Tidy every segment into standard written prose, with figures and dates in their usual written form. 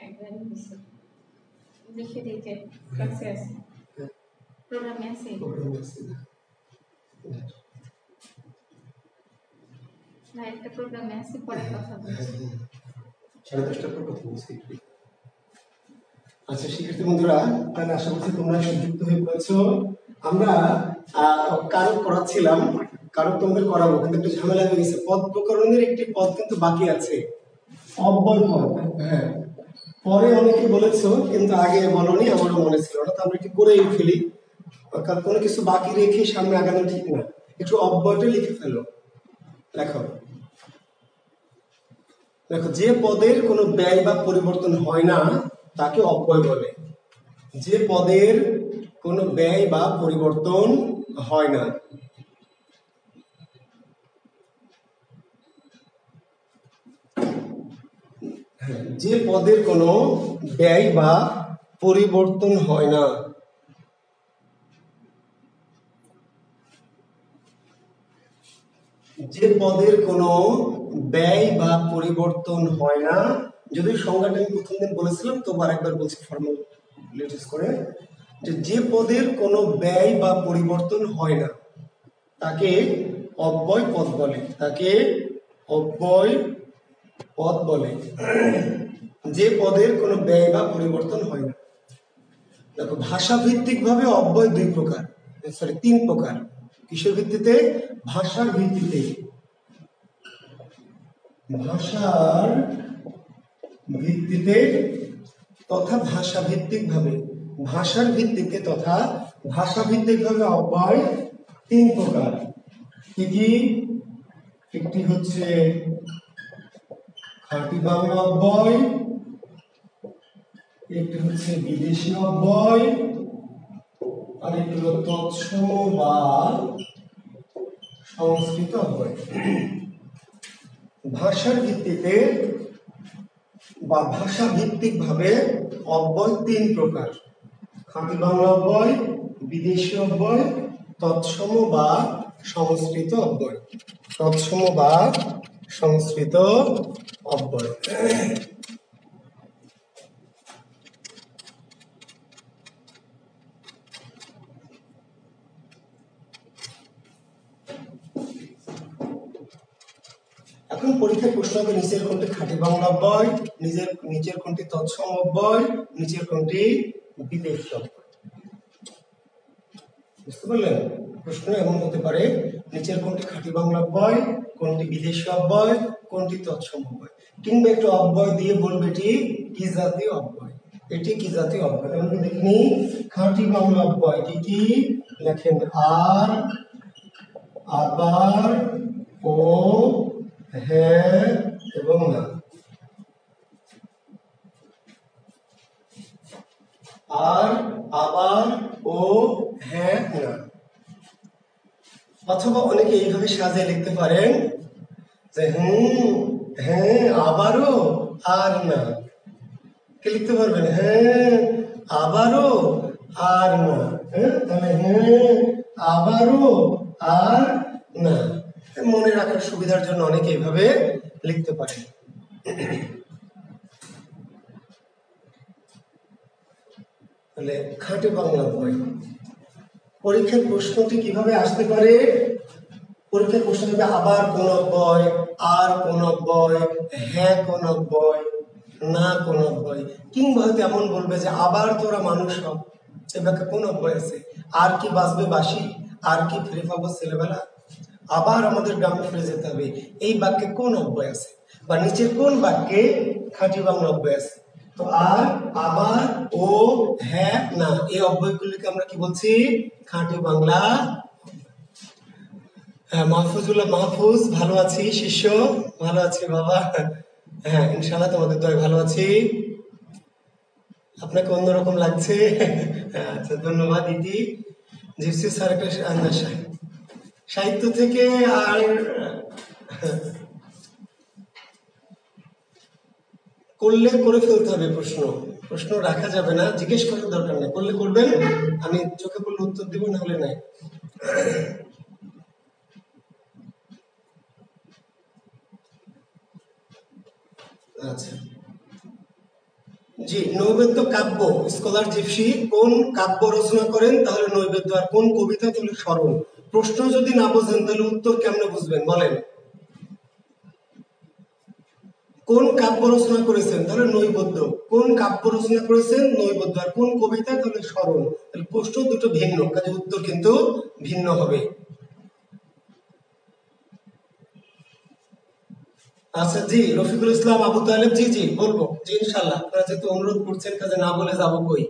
একবার দেখে দেখে কাছে আছে প্রোগ্রামে আছে না একটা প্রোগ্রামে আছে পরে কথা বলছি 10:30টার পর কথা বলছি। আচ্ছা শিক্ষার্থী বন্ধুরা, তাহলে আশা করছি তোমরা সংযুক্ত হয়ে পড়েছো। আমরা কারক করাচ্ছিলাম, কারক তোমাদের করাবো, কিন্তু একটু ঝামেলা হয়ে গেছে। পদ প্রকরণের একটি পদ কিন্তু বাকি আছে, অব্যয় পদ। হ্যাঁ, পরে অনেকে বলেছো কিন্তু আগে বলনি, আমারও মনে ছিল না, তো আমরা একটু করেই ফেলি, কারণ কোনো কিছু বাকি রেখে সামনে আগানো ঠিক না। একটু অব্যয়টা লিখে ফেলো। লেখো দেখো, যে পদের কোনো ব্যয় বা পরিবর্তন হয় না তাকে অব্যয় বলে। যে পদের কোনো ব্যয় বা পরিবর্তন হয় না, যে পদের কোনো ব্যয় বা পরিবর্তন হয় না, যে পদের কোনো ব্যয় বা পরিবর্তন হয় না। যদি সংজ্ঞাটা আমি প্রথম দিন বলেছিলাম, তো আরেকবার বলছি ফর্মুলেটিস করে, যে পদের কোনো ব্যয় বা পরিবর্তন হয় না তাকে অব্যয় পদ বলে, তাকে অব্যয় পদ বলে। যে পদের কোনো ব্যয় বা পরিবর্তন হয় না। দেখো, ভাষা ভিত্তিক ভাবে অব্যয় তিন প্রকার। কিসের ভিত্তিতে? ভাষার ভিত্তিতে। ভাষার ভিত্তিতে তথা ভাষা ভিত্তিক ভাবে, ভাষার ভিত্তিতে তথা ভাষা ভিত্তিক ভাবে অব্যয় তিন প্রকার। কি কি? একটি হচ্ছে খাঁটি বাংলা অব্যয়, একটি হচ্ছে বিদেশি অব্যয়, আর একটি হলো তৎসম বা সংস্কৃত অব্যয়। ভাষার ভিত্তিতে বা ভাষা ভিত্তিক ভাবে অব্যয় তিন প্রকার: খাঁটি বাংলা অব্যয়, বিদেশি অব্যয়, তৎসম বা সংস্কৃত অব্যয়। তৎসম বা সংস্কৃত অব্যয়। এখন পরীক্ষায় প্রশ্ন হবে নিচের কোনটি খাঁটি বাংলা অব্যয়, নিচের কোনটি তৎসম অব্যয়, নিচের কোনটি বিদেশি অব্যয়। বুঝতে পারলেন? প্রশ্ন এমন হতে পারে, নিচের কোনটি খাঁটি বাংলা অব্যয়, কোনটি বিদেশি অব্যয়, কোনটি তৎসম অব্যয়, কিংবা একটু অব্যয় দিয়ে বলবে এটি কি জাতীয় অব্যয়, এটি কি জাতীয় অব্যয়। আমরা দেখিনি খাঁটি বাংলা অব্যয় কি কি? লেখেন আর, আবার, ও, হ্যাঁ এবং না। আর, আবার, ও, হ্যাঁ, না। অথবা অনেকে এইভাবে সাজিয়ে লিখতে পারেন যে হ্যাঁ, আবারও, আর না। কে লিখতে পারবেন? হ্যাঁ, আবারও, আর না। তাহলে হ্যাঁ, আবারও, আর না। মনে রাখার সুবিধার জন্য অনেকে এইভাবে লিখতে পারেন। তাহলে খাঁটি বাংলা বই পরীক্ষার প্রশ্নটি কিভাবে আসতে পারে? পরীক্ষার প্রশ্ন হবে আবার কোন অব্যয়, আর কোন অব্যয়, হ্যাঁ কোন অব্যয়, না কোন অব্যয়, কিংবা হয়তো এমন বলবে যে আবার তোরা মানুষ হ, এ বাক্যে কোন অব্যয় আছে? আর কি বাঁচবে বাসি, আর কি ফিরে পাবো ছেলেবেলা, আবার আমাদের গ্রামে ফিরে যেতে হবে, এই বাক্যে কোন অব্যয় আছে? বা নিচের কোন বাক্যে খাঁটি বাংলা অব্যয় আছে? তো আর, আবার, ও, হ্যাঁ, না, এই অব্যয়গুলিকে আমরা কি বলছি? খাঁটি বাংলা। মাহফুজুল্লাহ মাহফুজ, ভালো আছি শিষ্য, ভালো আছি বাবা। হ্যাঁ, ইনশাআল্লাহ তোমাদের দয় ভালো আছি। আপনাকে অন্যরকম লাগছে। আচ্ছা, ধন্যবাদ দিদি। জিপসি স্যার একটা সাহিত্য থেকে আর করলে করে ফেলতে হবে। প্রশ্ন রাখা যাবে না, জিজ্ঞেস করার দরকার নেই, করলে করবেন, আমি চোখে পড়লে উত্তর দিব, না হলে নাই। আচ্ছা, জি, নৈবেদ্য কাব্য স্কলার জিপসি কোন কাব্য রচনা করেন? তাহলে নৈবেদ্য। আর কোন কবিতা? তাহলে স্মরণ। প্রশ্ন যদি না বোঝেন তাহলে উত্তর কেমনে বুঝবেন বলেন? কোন কাব্য রচনা করেছেন? তাহলে নৈবেদ্য। কোন কাব্য রচনা করেছেন? নৈবেদ্য। আর কোন কবিতা? তাহলে স্মরণ। তাহলে প্রশ্ন দুটো ভিন্ন, কাজে উত্তর কিন্তু ভিন্ন হবে। আচ্ছা জি, রফিকুল ইসলাম আবু তালেব, জি জি বলবো, জি ইনশাল্লাহ। আপনারা যেহেতু অনুরোধ করছেন, কাজে না বলে যাবো কই?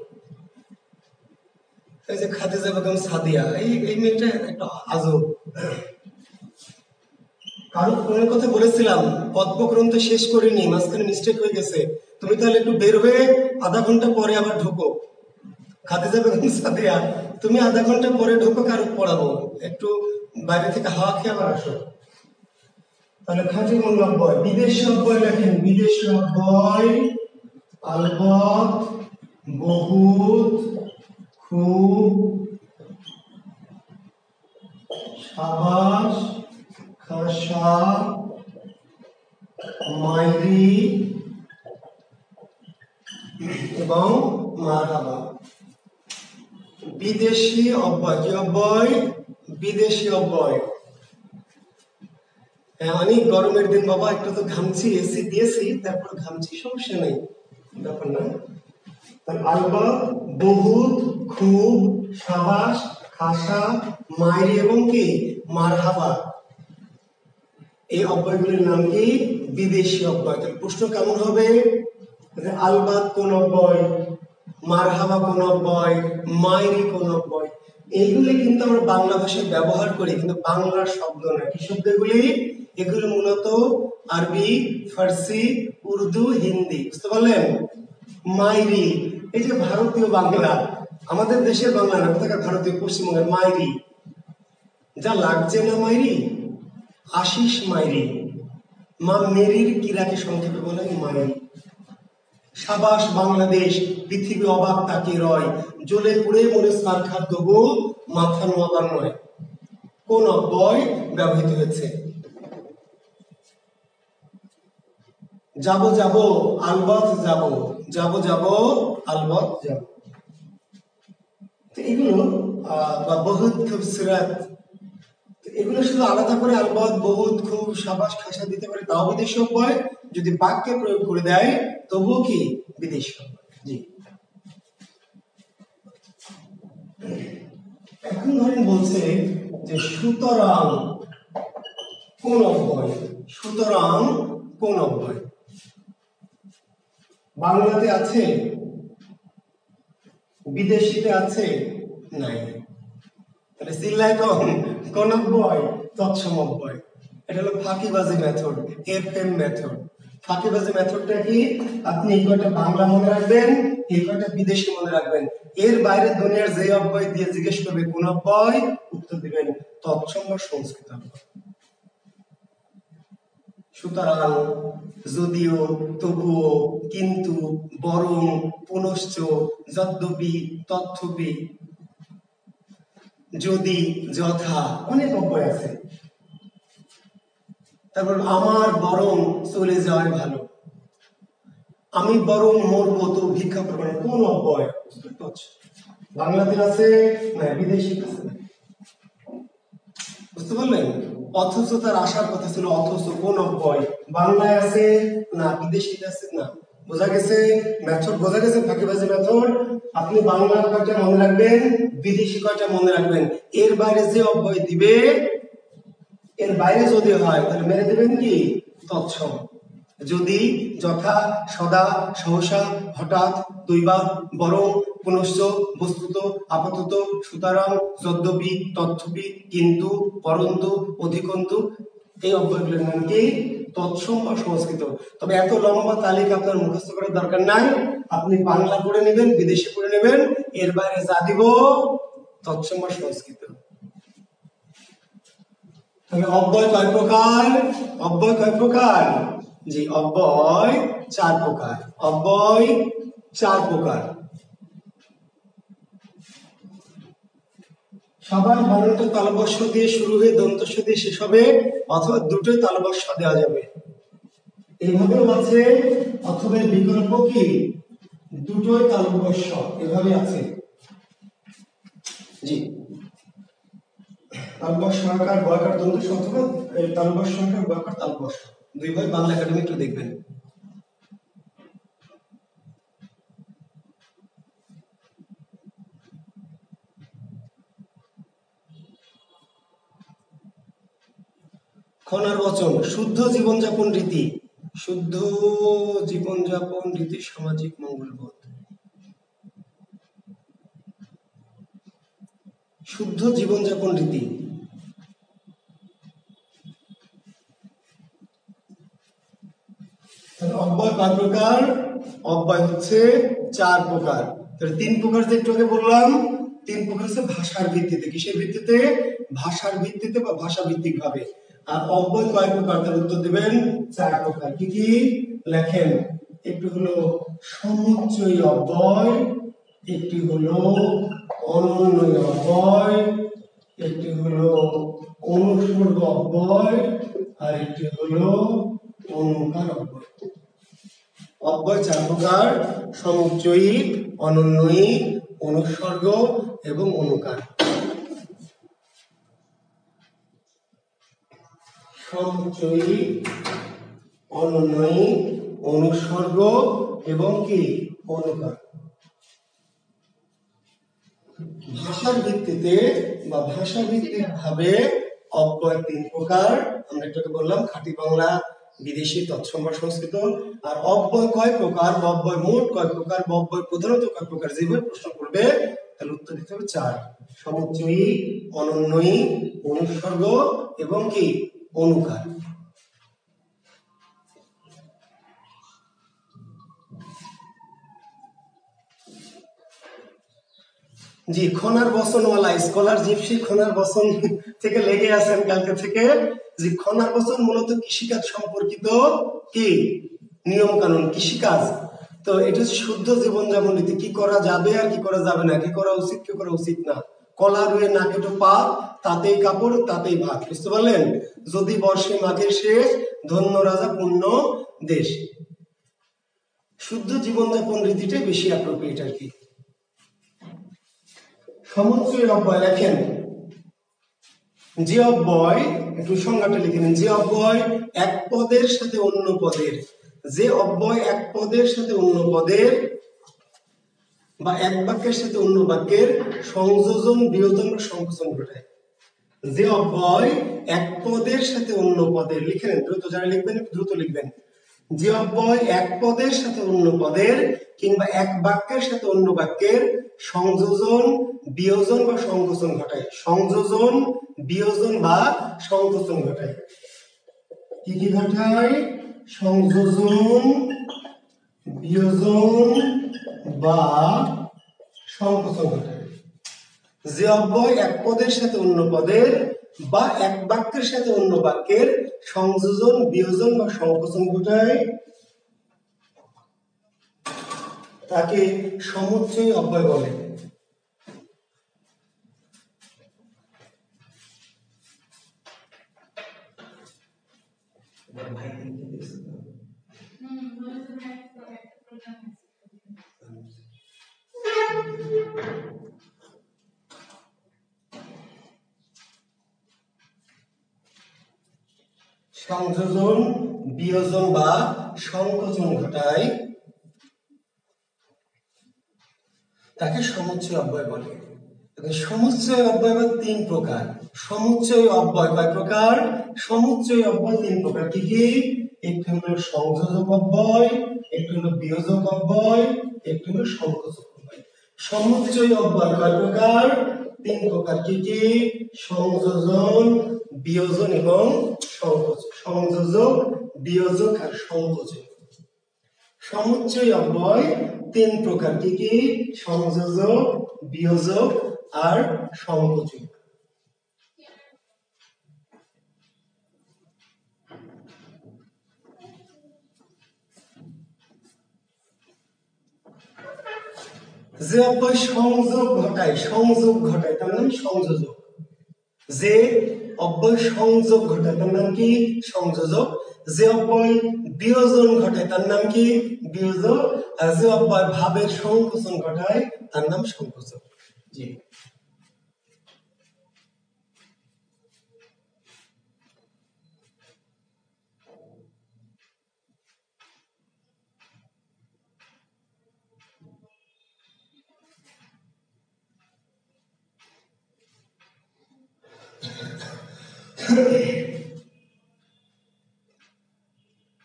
এই যে খাদিজা বেগম সাদিয়া, এই মেয়েটা একটা আজব। কারণ ফোনের কথা বলেছিলাম, পদ্মগ্রন্থ শেষ করিনি, মাঝখানে মিস্টেক হয়ে গেছে। তুমি তাহলে একটু বের হয়ে আধা ঘন্টা পরে আবার ঢুকো। খাদিজা বেগম সাদিয়া, তুমি আধা ঘন্টা পরে ঢুকো, কারো পড়াবো। একটু বাইরে থেকে হাওয়া খেয়ে আবার আসো। তাহলে খাঁটি মূল্যব্যয়, বিদেশি অব্যয় লেখেন। বিদেশি অব্যয় আলবত, বহুত, খুব, সাবাস, খাসা, মাইরি এবং মারহাবা। বিদেশি অব্যয়, কি অব্যয়? বিদেশি অব্যয়। অনেক গরমের দিন বাবা, একটু তো ঘামছি, এসি দিয়েছি তারপর ঘামছি, সমস্যা নেই, ব্যাপার না। আলবত, বহুত, খুব, সাবাস, খাসা, মাইরি এবং কি মারহাবা, এই অব্যয়গুলির নাম কি? বিদেশি অব্যয়। তাহলে প্রশ্ন কেমন হবে? আলবাত কোন অব্যয়, মারহাবা কোন অব্যয়, মাইরি কোন অব্যয়। এইগুলি কিন্তু আমরা বাংলা ভাষায় ব্যবহার করি, কিন্তু বাংলার শব্দ না। কি শব্দ এগুলি? এগুলো মূলত আরবি, ফার্সি, উর্দু, হিন্দি। বুঝতে পারলেন? মাইরি, এই যে ভারতীয় বাংলা, আমাদের দেশের বাংলা না, কোথাকার ভারতীয়, পশ্চিমবঙ্গের মাইরি। যা লাগছে না মাইরি, আশিস মাইরি। মা মেরির কিরাকে সংক্ষেপে বলে মাইরি। সাবাস বাংলাদেশ, পৃথিবী অবাক তাকে রয়, জ্বলে পুড়ে মরে সারখার তবু মাথা নোয়াবার নয়। কোন অব্যয় ব্যবহৃত হয়েছে? যাব যাব আলবত যাব, যাব যাব আলবত যাব। এগুলো বা বহুত খুবসুরত, এগুলো শুধু আলাদা করে আলবত, বহুত, খুব, সাবাস, খাসা দিতে পারে, তাও বিদেশি অব্যয়। যদি বাক্যে প্রয়োগ করে দেয় তবুও কি বিদেশি অব্যয়। জি, এখন ধরেন বলছে যে সুতরাং কোন অব্যয়? সুতরাং কোন অব্যয়? বাংলাতে আছে, বিদেশিতে আছে, নাই। তাহলে চিল্লায় কোন অব্যয়? তৎসম অব্যয়। এটা হলো ফাঁকিবাজি মেথড, FM মেথড। ফাঁকিবাজি মেথডটা কি? আপনি এই কয়টা বাংলা মনে রাখবেন, এই কয়টা বিদেশি মনে রাখবেন, এর বাইরে দুনিয়ার যে অব্যয় দিয়ে জিজ্ঞেস করবে কোন অব্যয়, উত্তর দিবেন তৎসম বা সংস্কৃত অব্যয়। সুতরাং, যদিও, তবুও, কিন্তু, বরং, পুনশ্চ, যদ্যপি, তথ্যপি, যদি, যথা, অনেক অব্যয় আছে। তারপর আমার বরং চলে যাওয়াই ভালো, আমি বরং মরবো তো ভিক্ষা করবো না। কোন অব্যয়? বাংলাতে আছে না, বিদেশি আছে না। বুঝতে পারলেন? অথচ তার আসার কথা ছিল, অথচ কোন অব্যয়? বাংলায় আছে না, বিদেশিতে আছে না। বোঝা গেছে মেথড? বোঝা গেছে ফাঁকিবাজি মেথড? আপনি বাংলা কয়টা মনে রাখবেন, বিদেশি কয়টা মনে রাখবেন, এর বাইরে যে অব্যয় দিবে, এর বাইরে যদি হয় তাহলে মেরে দেবেন কি তৎসম। যদি, যথা, সদা, সহসা, হঠাৎ, দৈবাৎ, বরং, পুনশ্চ, বস্তুত, আপাতত, সুতরাং, যদ্যপি, তথ্যপি, কিন্তু, পরন্তু, অধিকন্তু, এই অব্যয়গুলোর নাম কি তৎসম বা সংস্কৃত। তবে এত লম্বা তালিকা আপনার মুখস্থ করার দরকার নাই, আপনি বাংলা পড়ে নেবেন, বিদেশি পড়ে নেবেন, এর বাইরে যা দিব তৎসম বা সংস্কৃত। অব্যয় কয় প্রকার? অব্যয় কয় প্রকার? জি, অব্যয় 4 প্রকার। অব্যয় 4 প্রকার। সবার বানানটা তালবস্য দিয়ে শুরু হয়ে দন্তস্য দিয়ে শেষ হবে, অথবা দুটোই তালবস্য দেওয়া যাবে। এইভাবেও আছে, অথবা বিকল্প কি দুটোই তালব্যস্ব এভাবে আছে। জি, তালব্যস্ব আকার বয়কার দ্বন্দ্ব অথবা তালব্যস্ব আকার বয়কার তালব্যস্ব দুই ভাই বাংলা একাডেমি একটু দেখবেন। খনার বচন শুদ্ধ জীবনযাপন রীতি, শুদ্ধ জীবনযাপন রীতি সামাজিক মঙ্গলবোধ। শুদ্ধ জীবনযাপন রীতি অব্যয় কয় প্রকার? অব্যয় হচ্ছে 4 প্রকার। তাহলে 3 প্রকার যে একটু আগে বললাম, 3 প্রকার হচ্ছে ভাষার ভিত্তিতে। কিসের ভিত্তিতে? ভাষার ভিত্তিতে বা ভাষা ভিত্তিক ভাবে। আর অব্যয় কয় প্রকার? তার উত্তর দিবেন 4 প্রকার। কি কি লেখেন? একটু হলো সমুচ্চয়ী অব্যয়, একটি হলো অনন্যয় অব্যয়, একটি হলো অনুসর্গ অব্যয়, আর একটি হলো অনুকার অব্যয়। অব্যয় 4 প্রকার: সমুচ্চয়ী, অনন্যয়ী, অনুসর্গ এবং অনুকার। সমুচ্চয়ী, অনন্যয়ী, অনুসর্গ এবং কি অনুকার। ভাষার ভিত্তিতে বা ভাষা ভিত্তিক ভাবে অব্যয় 3 প্রকার। আমরা একটু বললাম খাঁটি বাংলা, বিদেশি, তৎসম্ভার, সংস্কৃত। আর অব্যয় কয় প্রকার? অব্যয় মোট কয় প্রকার? অব্যয় প্রধানত কয় প্রকার? যেভাবে প্রশ্ন করবে তাহলে উত্তর দিতে হবে 4: সমুচ্চয়ী, অনন্যয়ী, অনুসর্গ এবং কি অনুকার। জি, খনার বচনওয়ালা স্কলার জিপসি খনার বচন থেকে লেগে আছেন কালকে থেকে। যে খনার বচন মূলত কৃষিকাজ সম্পর্কিত কি নিয়ম কানুন, কৃষিকাজ। তো এটা হচ্ছে শুদ্ধ জীবনযাপন রীতি। কি করা যাবে আর কি করা যাবে না, কি করা উচিত কি করা উচিত না। কলা রুয়ে না কেটো পা, তাতেই কাপড় তাতেই ভাত। বুঝতে পারলেন? যদি বর্ষে মাঘের শেষ, ধন্য রাজা পূর্ণ দেশ। শুদ্ধ জীবনযাপন রীতিটা বেশি অ্যাপ্রোপ্রিয়েট আর কি। সমুচ্চয়ী অব্যয় লেখেন। যে অব্যয়, একটু সংজ্ঞাটা লিখে নিন। যে অব্যয় এক পদের সাথে অন্য পদের, যে অব্যয় এক পদের সাথে অন্য পদের বা এক বাক্যের সাথে অন্য বাক্যের সংযোজন, বিয়োজন বা সংকোচন ঘটায়। যে অব্যয় এক পদের সাথে অন্য পদের, লিখে নেন দ্রুত, যারা লিখবেন দ্রুত লিখবেন। যে অব্যয় এক পদের সাথে অন্য পদের কিংবা এক বাক্যের সাথে অন্য বাক্যের সংযোজন, বিয়োজন বা সংকোচন ঘটায়। সংযোজন, বিয়োজন বা সংকোচন ঘটায়। কি কি ঘটায়? সংযোজন, বিয়োজন বা সংকোচন ঘটায়। যে অব্যয় এক পদের সাথে অন্য পদের বা এক বাক্যের সাথে অন্য বাক্যের সংযোজন, বিয়োজন বা সংকোচন ঘটায় তাকে সমুচ্চয়ী অব্যয় বলে। সংযোজন, বিয়োজন বা সংকোচন ঘটায় তাকে সমুচ্চয়ী অব্যয় বলে। সমুচ্চয়ী অব্যয় 3 প্রকার। সমুচ্চয়ী অব্যয় কয় প্রকার? সমুচ্চয়ী অব্যয় 3 প্রকার। কি কি? একটি হলো সংযোজক অব্যয়, একটি হলো বিয়োজক অব্যয়, একটি হলো সংকোচক অব্যয়। সমুচ্চয়ী অব্যয় কয় প্রকার? 3 প্রকার। কি কি? সংযোজন, বিয়োজন এবং সংকোচন। সংযোজক, বিয়োজক আর সংকোচক। সমুচ্চয়ী অব্যয় 3 প্রকার। কি কি? সংযোজক, বিয়োজক আর সংকোচক। যে অব্যয় সংযোগ ঘটায়, সংযোগ ঘটায় তার নাম সংযোজক। যে অব্যয় সংযোগ ঘটায় তার নাম কি? সংযোজক। যে অব্যয় বিয়োজন ঘটায় তার নাম কি? বিয়োজক। আর যে অব্যয় ভাবের সংকোচন ঘটায় তার নাম সংকোচক। জি।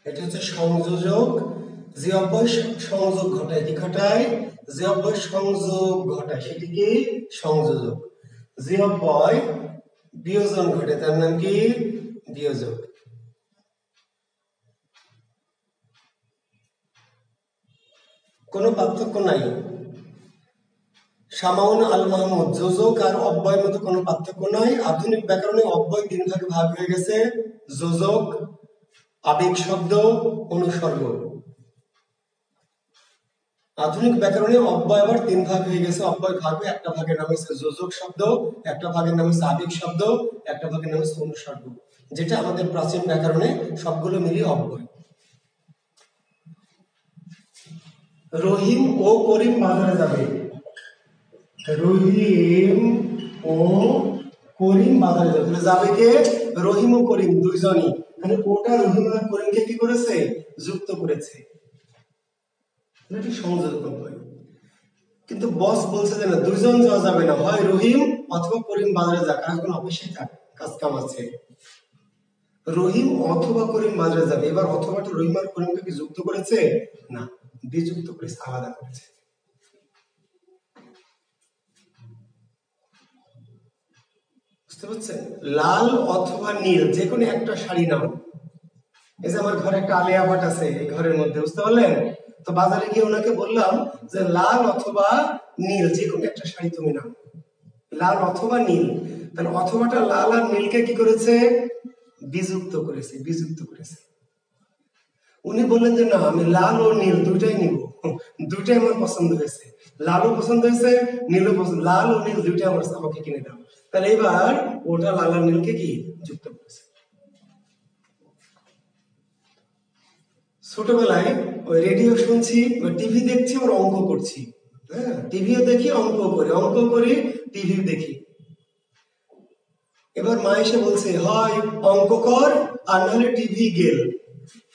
এটা হচ্ছে সংযোজক। যে অব্যয় সংযোগ ঘটায়, কি ঘটায়? যে অব্যয় সংযোগ ঘটায় সেটি কি? সংযোজক। যে অব্যয় বিয়োজন ঘটে তার নাম কি? বিয়োজক। কোনো পার্থক্য নাই। শামাউন আল মাহমুদ, যোজক আর অব্যয়ের মধ্যে কোনো পার্থক্য নাই। আধুনিক ব্যাকরণে অব্যয় 3 ভাগে ভাগ হয়ে গেছে: যোজক, আবেগ শব্দ, অনুসর্গ। আধুনিক ব্যাকরণে অব্যয় আবার 3 ভাগ হয়ে গেছে। অব্যয় ভাগে একটা ভাগের নাম হচ্ছে যোজক শব্দ, একটা ভাগের নাম হচ্ছে আবেগ শব্দ, একটা ভাগের নাম হচ্ছে অনুসর্গ, যেটা আমাদের প্রাচীন ব্যাকরণে সবগুলো মিলিয়ে অব্যয়। রহিম ও করিম বাজারে যাবে। রহিম ও করিম বাজারে যাবে, যাবে কে? রহিম ও করিম দুইজনই। মানে ওটা রহিম আর করিমকে কি করেছে? যুক্ত করেছে। এটি সংযোজক অব্যয়। কিন্তু বস বলছে যে না, দুইজন যাওয়া যাবে না, হয় রহিম অথবা করিম বাজারে যাক, আর এখন অফিসে থাক, কাজ কাম আছে। রহিম অথবা করিম বাজারে যাবে। এবার অথবাটা রহিম আর করিমকে কি যুক্ত করেছে? না, বিযুক্ত করেছে, আলাদা করেছে। বুঝতে পারছেন? লাল অথবা নীল যে কোনো একটা শাড়ি নাও। এই যে আমার ঘরে একটা আলিয়া ভাট আছে এই ঘরের মধ্যে, বুঝতে পারলেন? তো বাজারে গিয়ে ওনাকে বললাম যে লাল অথবা নীল যে কোনো একটা শাড়ি তুমি নাও, লাল অথবা নীল। তাহলে অথবাটা লাল আর নীলকে কি করেছে? বিযুক্ত করেছে, বিযুক্ত করেছে। উনি বললেন যে না, আমি লাল ও নীল দুইটাই নিব, দুইটাই আমার পছন্দ হয়েছে, লালও পছন্দ হয়েছে নীলও পছন্দ, লাল ও নীল দুইটাই আমাকে কিনে দাও। তাহলে এবার ওটা লাল আর নীলকে কি যুক্ত করেছে। ছোটবেলায় ওই রেডিও শুনছি, ওই টিভি দেখছি, ওর অঙ্ক করছি। হ্যাঁ, টিভিও দেখি, অঙ্ক করি, অঙ্ক করি, টিভিও দেখি। এবার মা এসে বলছে হয় অঙ্ক কর আর নাহলে টিভি গেল,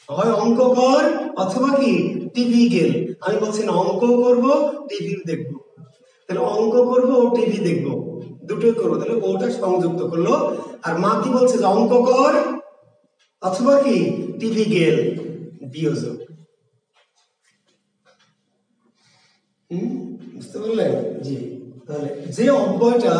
হয় অঙ্ক কর অথবা কি টিভি গেল। আমি বলছি না, অঙ্ক করব, টিভি দেখবো। তাহলে অঙ্ক করব ও টিভি দেখবো, দুটোই করবো। তাহলে ওটা সংযুক্ত করলো। আর মা কি বলছে? যে অঙ্ক কর অথবা কি টিভি গেল, বিয়োজক। বুঝতে পারলেন? জি। তাহলে যে অব্যয়টা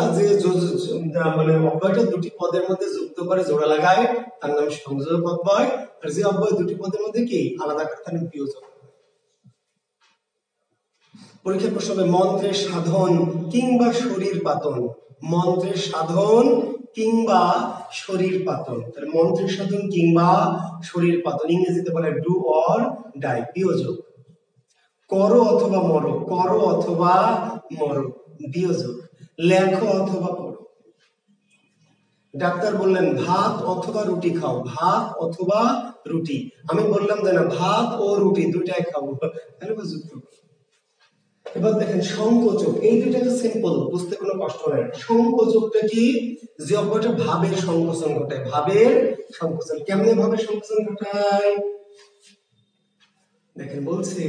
মানে অব্যয়টা দুটি পদের মধ্যে যুক্ত করে জোড়া লাগায় তার নাম সংযোজক অব্যয়। আর যে অব্যয় দুটি পদের মধ্যে কি আলাদা করে তার নাম বিয়োজক। পরীক্ষার প্রশ্ন হবে মন্ত্রের সাধন কিংবা শরীর পাতন। মন্ত্রের সাধন কিংবা শরীর পাতন। তাহলে মন্ত্রের সাধন কিংবা শরীর পাতন, ইংরেজিতে বলে ডু অর ডাই, বিয়োজক। করো অথবা মরো, করো অথবা মরো, বিয়োজক। লেখো অথবা পড়ো। ডাক্তার বললেন ভাত অথবা রুটি খাও, ভাত অথবা রুটি। আমি বললাম যে না, ভাত ও রুটি দুইটাই খাবো, তাহলে যুক্ত। এবার দেখেন সংকোচক, এই দুইটা তো সিম্পল, বুঝতে কোনো কষ্ট নাই। সংকোচকটা কি? যে অব্যয়টা ভাবের সংকোচন ঘটায়, ভাবের সংকোচন। কেমনে ভাবের সংকোচন ঘটায়? দেখেন বলছে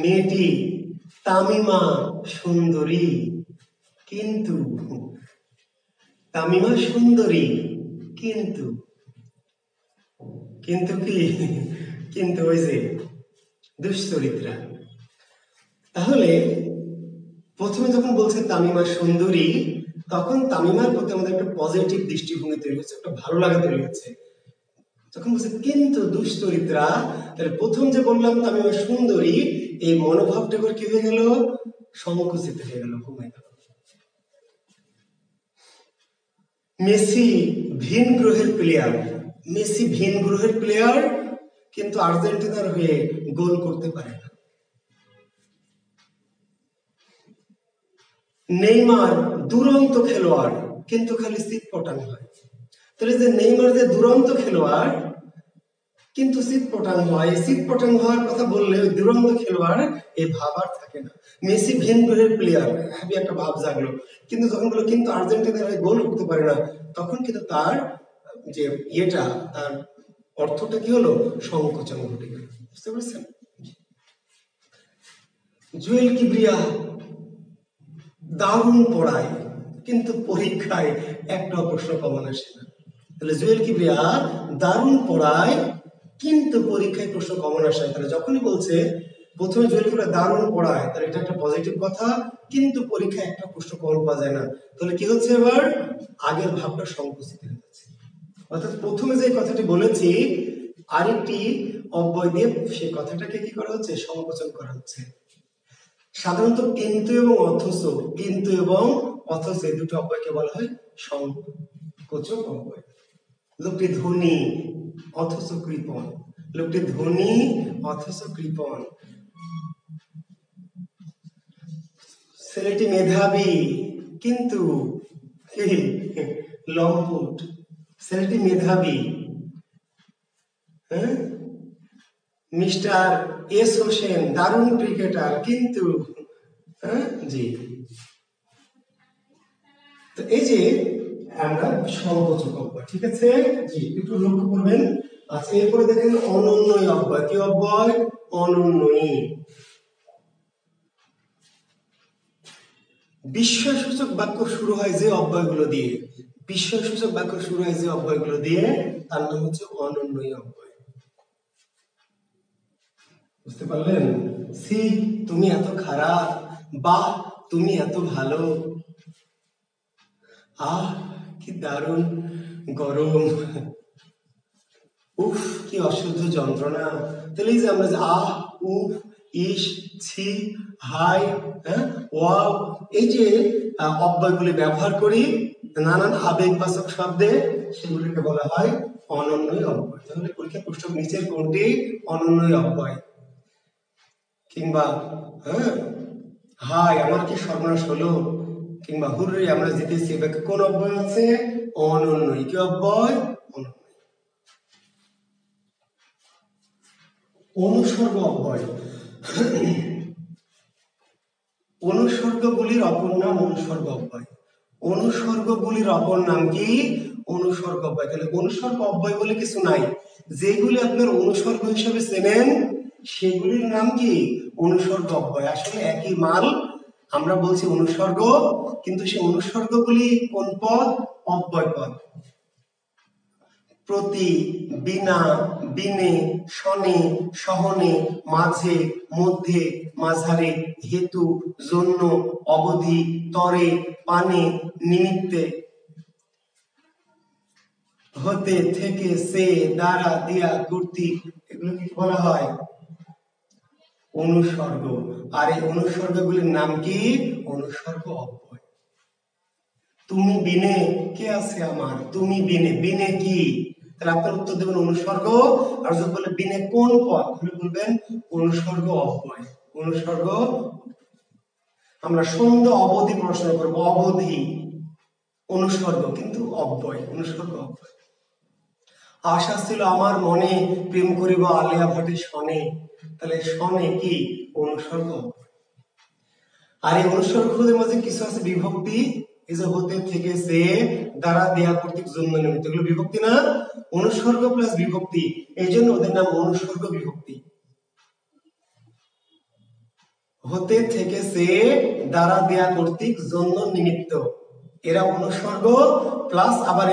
মেয়েটি তামিমা সুন্দরী, কিন্তু তামিমা সুন্দরী কিন্তু, কিন্তু কি? কিন্তু ওই যে দুশ্চরিত্রা। তাহলে প্রথমে যখন বলছে তামিমা সুন্দরী, তখন তামিমার প্রতি আমাদের একটা পজিটিভ দৃষ্টিভঙ্গি তৈরি হচ্ছে, একটা ভালো লাগা তৈরি হচ্ছে। যখন বলছে কিন্তু দুশ্চরিত্রা, তাহলে প্রথম যে বললাম তামিমা সুন্দরী, এই মনোভাবটা এবার কি হয়ে গেল? সংকুচিত হয়ে গেল, কমে গেল। মেসি ভিন গ্রহের প্লেয়ার, মেসি ভিন গ্রহের প্লেয়ার, কিন্তু আর্জেন্টিনার হয়ে গোল করতে পারে না। নেইমার দুরন্ত খেলোয়াড়, কিন্তু খালি সিট পটানো হয়। তাহলে যে নেইমার যে দুরন্ত খেলোয়াড়, কিন্তু চিৎপটাং হয়। চিৎপটাং হওয়ার কথা বললে ওই দুরন্ত খেলোয়াড় এই ভাব আর থাকে না। মেসি ভেনকুরের প্লেয়ার, হ্যাপি একটা ভাব জাগলো, কিন্তু যখন বললো কিন্তু আর্জেন্টিনার গোল করতে পারে না, তখন কিন্তু তার যে ইয়েটা, তার অর্থটা কি হলো, সংকোচন ঘটে গেল। বুঝতে পারছেন? জুয়েল কিবরিয়া দারুণ পড়ায়, কিন্তু পরীক্ষায় একটা প্রশ্ন কমন আসে না। তাহলে জুয়েল কিবরিয়া দারুণ পড়ায় কিন্তু পরীক্ষায় প্রশ্ন কমন আসে। তাহলে যখনই বলছে প্রথমে জুয়েল কিবরিয়া দারুণ পড়ায়, তাহলে এটা একটা পজিটিভ কথা, কিন্তু পরীক্ষায় একটা প্রশ্ন কমন পাওয়া যায় না। তাহলে কি হচ্ছে, এবার আগের ভাবটা সংকুচিত হয়ে যাচ্ছে। অর্থাৎ প্রথমে যে কথাটি বলেছি আরেকটি অব্যয় দিয়ে সেই কথাটাকে কি করা হচ্ছে, সংকোচন করা হচ্ছে। সাধারণত কিন্তু এবং অথচ, কিন্তু এবং অথচ এই দুটো অব্যয়কে বলা হয় সংকোচক অব্যয়। লোকটি ধনী অথচ কৃপণ, লোকটি ধনী অথচ কৃপণ। ছেলেটি মেধাবী কিন্তু লম্পট। ছেলেটি মেধাবী, হ্যাঁ, মিস্টার এস হোসেন দারুণ ক্রিকেটার, কিন্তু জি। তো এই যে আমরা সংকোচক অব্যয়, ঠিক আছে জি, একটু লক্ষ্য করবেন। আচ্ছা, এরপরে দেখেন অনন্যই অব্যয়। কি অব্যয়? অনন্যই। বিস্ময়সূচক বাক্য শুরু হয় যে অব্যয়গুলো দিয়ে, বিস্ময়সূচক বাক্য শুরু হয় যে অব্যয়গুলো দিয়ে, তার নাম হচ্ছে অনন্যই অব্যয়। বুঝতে পারলেন? সি তুমি এত খারাপ, বাহ তুমি এত ভালো, আহ কি দারুণ গরম, উফ কি অসহ্য যন্ত্রণা। তাহলে এই যে আমরা যে আহ, উফ, ইস, ছি, হাই, ওয়াও, এই যে অব্যয়গুলি ব্যবহার করি নানান আবেগবাচক শব্দে, সেগুলিকে বলা হয় অনন্যই অব্যয়। তাহলে পরীক্ষা প্রশ্ন নিচের কোনটি অনন্যই অব্যয়? কিংবা হাই আমার কি সর্বনাশ হলো, কিংবা হুররে আমরা জিতেছি, কোন অব্যয় আছে? অনন্যই। কি অব্যয়? অনুসর্গ অব্যয়। অনুসর্গগুলির অপর নাম অনুসর্গ অব্যয়। অনুসর্গগুলির অপর নাম কি? অনুসর্গ অব্যয়। তাহলে অনুসর্গ অব্যয় বলে কিছু নাই, যেগুলি আপনার অনুসর্গ হিসেবে চেনেন সেগুলির নাম কি? অনুসর্গ অব্যয়। আসলে একই মাল, আমরা বলছি অনুসর্গ, কিন্তু সেই অনুসর্গগুলি কোন পদ? অব্যয় পদ। প্রতি, বিনা, বিনে, শনে, সহনে, মাঝে, মধ্যে, মাঝারে, হেতু, জন্য, অবধি, তরে, পানে, নিমিত্তে, হতে, থেকে, সে, দ্বারা, দিয়া, কর্তৃক, এগুলো কি বলা হয়? অনুসর্গ। আর এই অনুসর্গগুলির নাম কি? অনুসর্গ অব্যয়। তুমি বিনে, কে আছে আমার? তুমি বিনে, বিনে কি? তাহলে আপনার উত্তর দেবেন অনুসর্গ। আর যদি বলে বিনে কোন পদ, তাহলে বলবেন অনুসর্গ অব্যয়। অনুসর্গ। আমরা সন্ধ্যা অবধি প্রশ্ন করব, অবধি অনুসর্গ কিন্তু অব্যয়, অনুসর্গ অব্যয়। আশা ছিল আমার মনে প্রেম করিব আলিয়া ভাটের শনে, তাহলে শনে কি? অনুসর্গ অব্যয়। আর এই অনুসর্গগুলোর মাঝে কিছু আছে বিভক্তি, এই যে হতে, থেকে, সে, দ্বারা, দেয়া, কর্তৃক, জন্য, নিমিত্ত, এগুলো বিভক্তি না? অনুসর্গ প্লাস বিভক্তি, এই জন্য ওদের নাম অনুসর্গ বিভক্তি। হতে, থেকে, সে, দ্বারা, দেয়া, কর্তৃক, জন্য, নিমিত্ত, এরা অনুসর্গ প্লাস আবার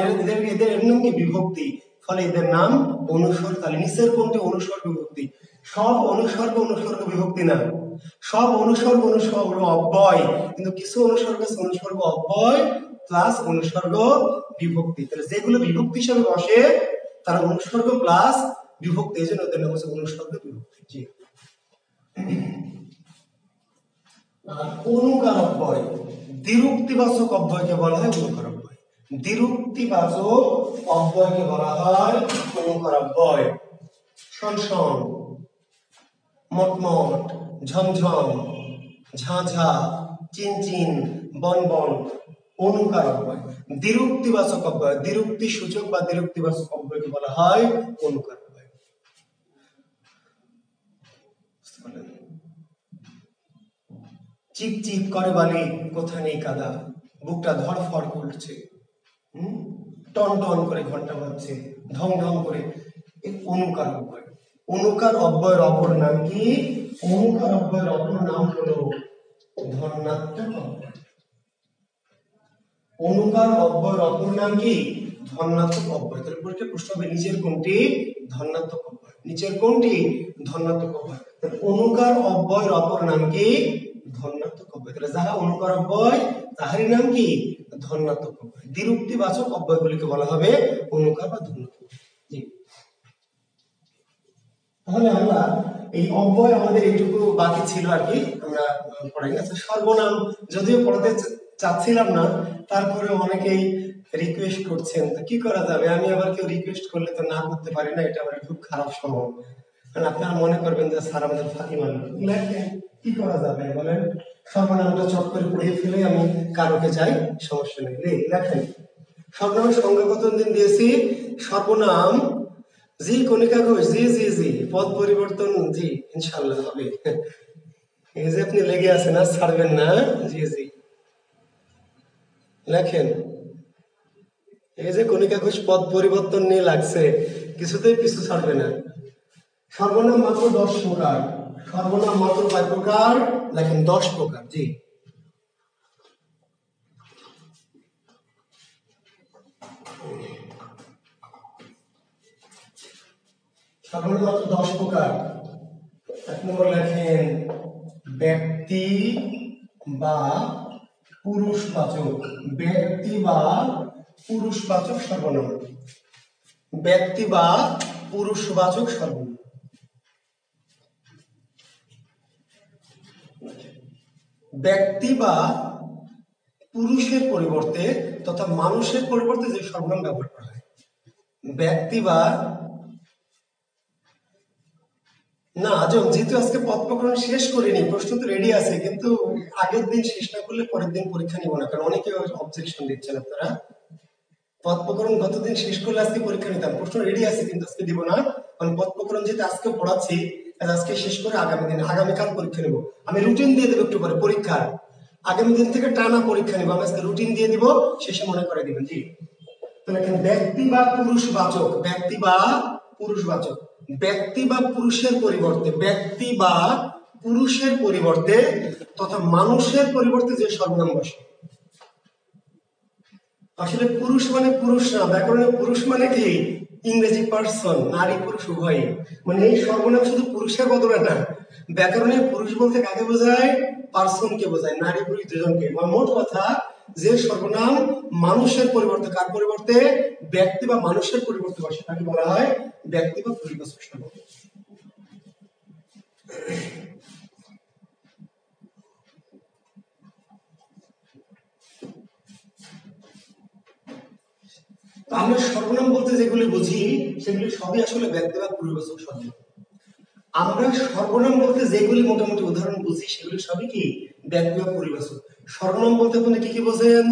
এদের নাম কি? বিভক্তি। ফলে এদের নাম অনুসর্গ। তাহলে নিচের কোনটি অনুসর্গ বিভক্তি? সব অনুসর্গ অনুসর্গ বিভক্তি না, সব অনুসর্গ অনুসর্গ অব্যয়, কিন্তু কিছু অনুসর্গ অনুসর্গ অব্যয় প্লাস অনুসর্গ বিভক্তি। তাহলে যেগুলো বিভক্তি হিসাবে বসে তারা অনুসর্গ প্লাস বিভক্তি, এই জন্য ওদের নাম হচ্ছে অনুসর্গ বিভক্তি। জি। অনুকার অব্যয়। দ্বিরুক্তিবাচক অব্যয়কে বলা হয় অনুকার অব্যয়। দ্বিরুক্তিবাচক অব্যয়কে বলা হয় অনুকার অব্যয়। শনশন, মটমট, ঝমঝম, ঝাঝা, চিনচিন, বনবন, অনুকার অব্যয়। দ্বিরুক্তিবাচক অব্যয়, দ্বিরুক্তি সূচক বা দ্বিরুক্তিবাচক অব্যয়কে বলা হয় অনুকার অব্যয়। চিকচিক করে বালি, কোথা নেই কাদা, বুকটা ধড়ফড় করছে, টন টন করে ঘন্টা বাজছে, ঢং ঢং করে। অনুকার অব্যয়। অনুকার অব্যয়ের অপর নাম কি? অনুকার অব্যয়ের অপর নাম হলো ধন্যাত্মক অব্যয়। অনুকার অব্যয়ের অপর নাম কি? ধন্যাত্মক অব্যয়। তাহলে পরীক্ষায় প্রশ্ন হবে নিচের কোনটি ধন্যাত্মক অব্যয়? নিচের কোনটি ধন্যাত্মক অব্যয়? তাহলে অনুকার অব্যয়ের অপর নাম কি? ধন্যাত্মক অব্যয়। তাহলে যাহা অনুকার অব্যয় তাহারই নাম কি? ধন্যাত্মক অব্যয়। দ্বিরুক্তিবাচক অব্যয়গুলিকে বলা হবে অনুকার বা ধন্যাত্মক। জি, তাহলে আমরা এই অব্যয় আমাদের এইটুকু বাকি ছিল আর কি, আমরা পড়াই। আচ্ছা, সর্বনাম যদিও পড়াতে চাচ্ছিলাম না, তারপরে অনেকেই রিকোয়েস্ট করছেন, তো কি করা যাবে? আমি আবার কেউ রিকোয়েস্ট করলে তো না করতে পারি না, এটা আমার খুব খারাপ স্বভাব। কারণ আপনারা মনে করবেন যে স্যার আমাদের ফাঁকি মারল। লেখেন, কি করা যাবে বলেন? সর্বনামটা চট করে পড়িয়ে ফেলে আমি কারকে যাই, সমস্যা নেই। লেখেন, সর্বনামের সংজ্ঞা কতদিন দিয়েছি? সর্বনাম জি কণিকা ঘোষ, জি জি জি, পদ পরিবর্তন, জি ইনশাআল্লাহ হবে। এই যে আপনি লেগে আছেন, আর ছাড়বেন না। জি জি, লেখেন। এই যে কণিকা ঘোষ পদ পরিবর্তন নিয়ে লাগছে, কিছুতেই পিছু ছাড়বে না। সর্বনাম মাত্র 10 প্রকার। সর্বনাম মাত্র কয় প্রকার? লেখেন 10 প্রকার। জি, সর্বনাম মাত্র 10 প্রকার। এক নম্বর লেখেন ব্যক্তি বা পুরুষবাচক। ব্যক্তি বা পুরুষবাচক সর্বনাম। ব্যক্তি বা পুরুষবাচক সর্বনাম। ব্যক্তি বা পুরুষের পরিবর্তে তথা মানুষের পরিবর্তে যে সর্বনাম ব্যবহার করা হয়, ব্যক্তি বা না, আজম যেহেতু আজকে পদ প্রকরণ শেষ করিনি, প্রশ্ন তো রেডি আছে, কিন্তু আগের দিন শেষ না করলে পরের দিন পরীক্ষা নিব না, কারণ অনেকে অবজেকশন দিচ্ছেন আপনারা। পদ প্রকরণ গতদিন শেষ করলে আজকে পরীক্ষা নিতাম, প্রশ্ন রেডি আছে, কিন্তু আজকে দিব না, কারণ পদ প্রকরণ যেহেতু আজকে পড়াচ্ছি, আজকে শেষ করে আগামী দিন, আগামীকাল পরীক্ষা নেব। আমি রুটিন দিয়ে দেবো একটু পরে পরীক্ষার, আগামী দিন থেকে টানা পরীক্ষা নেব। আমি আজকে রুটিন দিয়ে দিব, শেষে মনে করে দিবেন। জি, তাহলে এখানে ব্যক্তি বা পুরুষবাচক। ব্যক্তি বা পুরুষবাচক। ব্যক্তি বা পুরুষের পরিবর্তে, ব্যক্তি বা পুরুষের পরিবর্তে তথা মানুষের পরিবর্তে যে সর্বনাম বসে। আসলে পুরুষ মানে পুরুষ না, ব্যাকরণে পুরুষ মানে কি? ইংরেজি পার্সন, নারী পুরুষ উভয়। মানে এই সর্বনাম শুধু পুরুষের বদলে না, ব্যাকরণে পুরুষ বলতে কাকে বোঝায়? পার্সনকে বোঝায়, নারী পুরুষ দুজনকে। মোট কথা, যে সর্বনাম মানুষের পরিবর্তে, কার পরিবর্তে? ব্যক্তি বা মানুষের পরিবর্তে বসে, তাকে বলা হয় ব্যক্তি বা পুরুষবাচক সর্বনাম। আমরা সর্বনাম বলতে যেগুলি বুঝি সেগুলি সবই আসলে ব্যক্তি বা পুরুষবাচক সর্বনাম। আমরা সর্বনাম বলতে যেগুলি মোটামুটি উদাহরণ বুঝি সেগুলি সবই কি? ব্যক্তি বা পরিবাচক। সর্বনাম বলতে আপনি কি কি বোঝেন?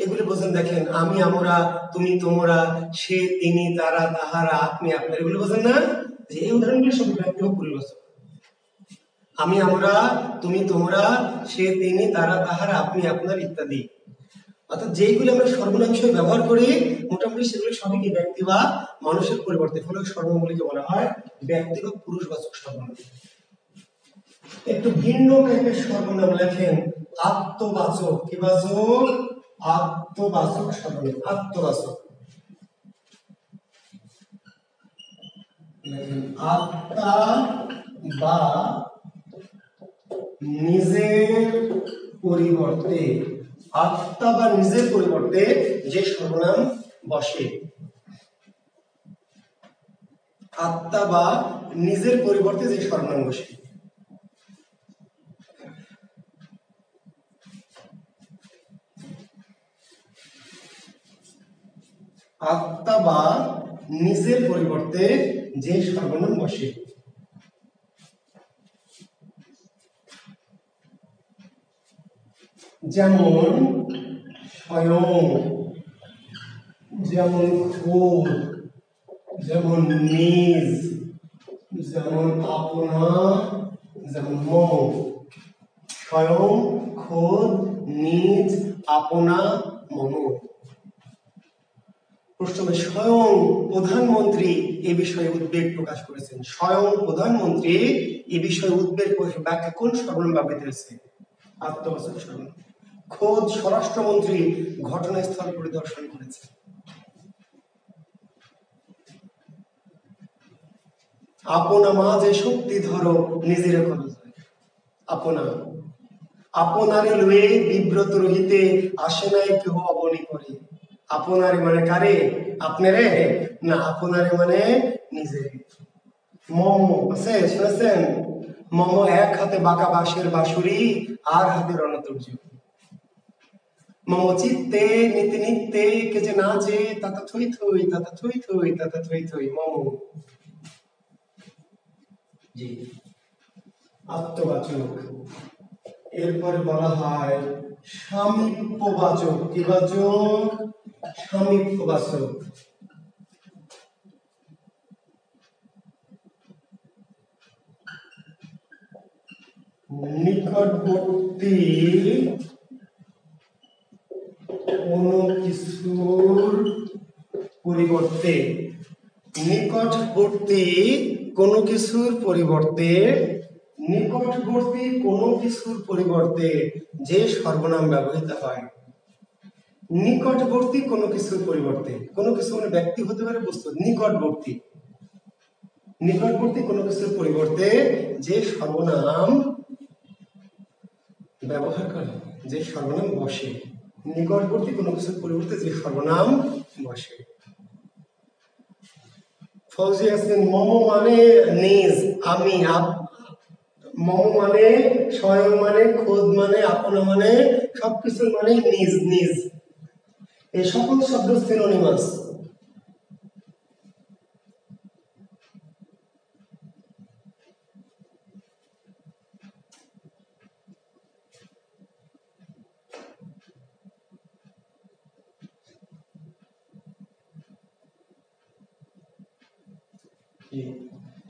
এগুলি বোঝেন, দেখেন, আমি আমরা, তুমি তোমরা, সে তিনি তারা তাহারা আপনি আপনার, এগুলি বোঝেন না? যে এই উদাহরণগুলি সব ব্যক্তি বা পরিবাচক। আমি আমরা, তুমি তোমরা, সে তিনি তারা তাহারা আপনি আপনার ইত্যাদি। অর্থাৎ যেইগুলি আমরা সর্বনাম হিসেবে ব্যবহার করি মোটামুটি সেগুলি সবই কি? ব্যক্তি বা মানুষের পরিবর্তে। ফলে সর্বনামগুলিকে বলা হয় ব্যক্তি বা পুরুষবাচক সর্বনাম। একটু ভিন্ন টাইপের সর্বনাম লেখেন আত্মবাচক। কি বাচক? আত্মবাচক সর্বনাম। আত্মবাচক আত্মা বা নিজের পরিবর্তে, আত্মা বা নিজের পরিবর্তে যে সর্বনাম বসে। আত্মা বা নিজের পরিবর্তে যে সর্বনাম বসে। আত্মা বা নিজের পরিবর্তে যে সর্বনাম বসে। যেমন স্বয়ং, যেমন খোদ, যেমন নিজ, যেমন আপনা, যেমন মম। স্বয়ং, খোদ, নিজ, আপনা, মম। প্রশ্নে স্বয়ং প্রধানমন্ত্রী এ বিষয়ে উদ্বেগ প্রকাশ করেছেন। স্বয়ং প্রধানমন্ত্রী এ বিষয়ে উদ্বেগ ব্যাখ্যা কোন সর্বনাম ব্যবহৃত হয়েছে? আত্মবাচক সর্বনাম। খোদ স্বরাষ্ট্রমন্ত্রী ঘটনাস্থল পরিদর্শন করেছে। আপনা মাঝে শক্তি ধরো নিজের করো যায়। আপনা আপনারে লয়ে বিব্রত রহিতে আসে নাই কেহ অবনী করে। আপনারে মানে কারে? আপনারে না, আপনারে মানে নিজে। মম আছে, শুনেছেন? মম এক হাতে বাঁকা বাঁশের বাঁশুরি, আর হাতে রণতুর্য। মম চিত্তে নিতে নিত্যে কে যে নাচে, তাতা থই থই, তাতা থই থই, তাতা থই থই। মম। জি, আত্মবাচক। এরপরে বলা হয় সামীপ্যবাচক। কি বাচক? সামীপ্যবাচক। নিকটবর্তী কোনো কিছুর পরিবর্তে, নিকটবর্তী কোনো কিছুর পরিবর্তে, নিকটবর্তী কোনো কিছুর পরিবর্তে যে সর্বনাম ব্যবহৃত হয়। নিকটবর্তী কোনো কিছুর পরিবর্তে, কোনো কিছু মানে ব্যক্তি হতে পারে, বস্তু। নিকটবর্তী, নিকটবর্তী কোনো কিছুর পরিবর্তে যে সর্বনাম ব্যবহার করে, যে সর্বনাম বসে। নিকটবর্তী কোনো কিছুর পরিবর্তে যে সর্বনাম বসে। ফৌজি আছেন মম মানে নিজ, আমি। মম মানে স্বয়ং, মানে খোদ, মানে আপনা, মানে সবকিছু মানে নিজ নিজ। এই সকল শব্দ সিনোনিমাস।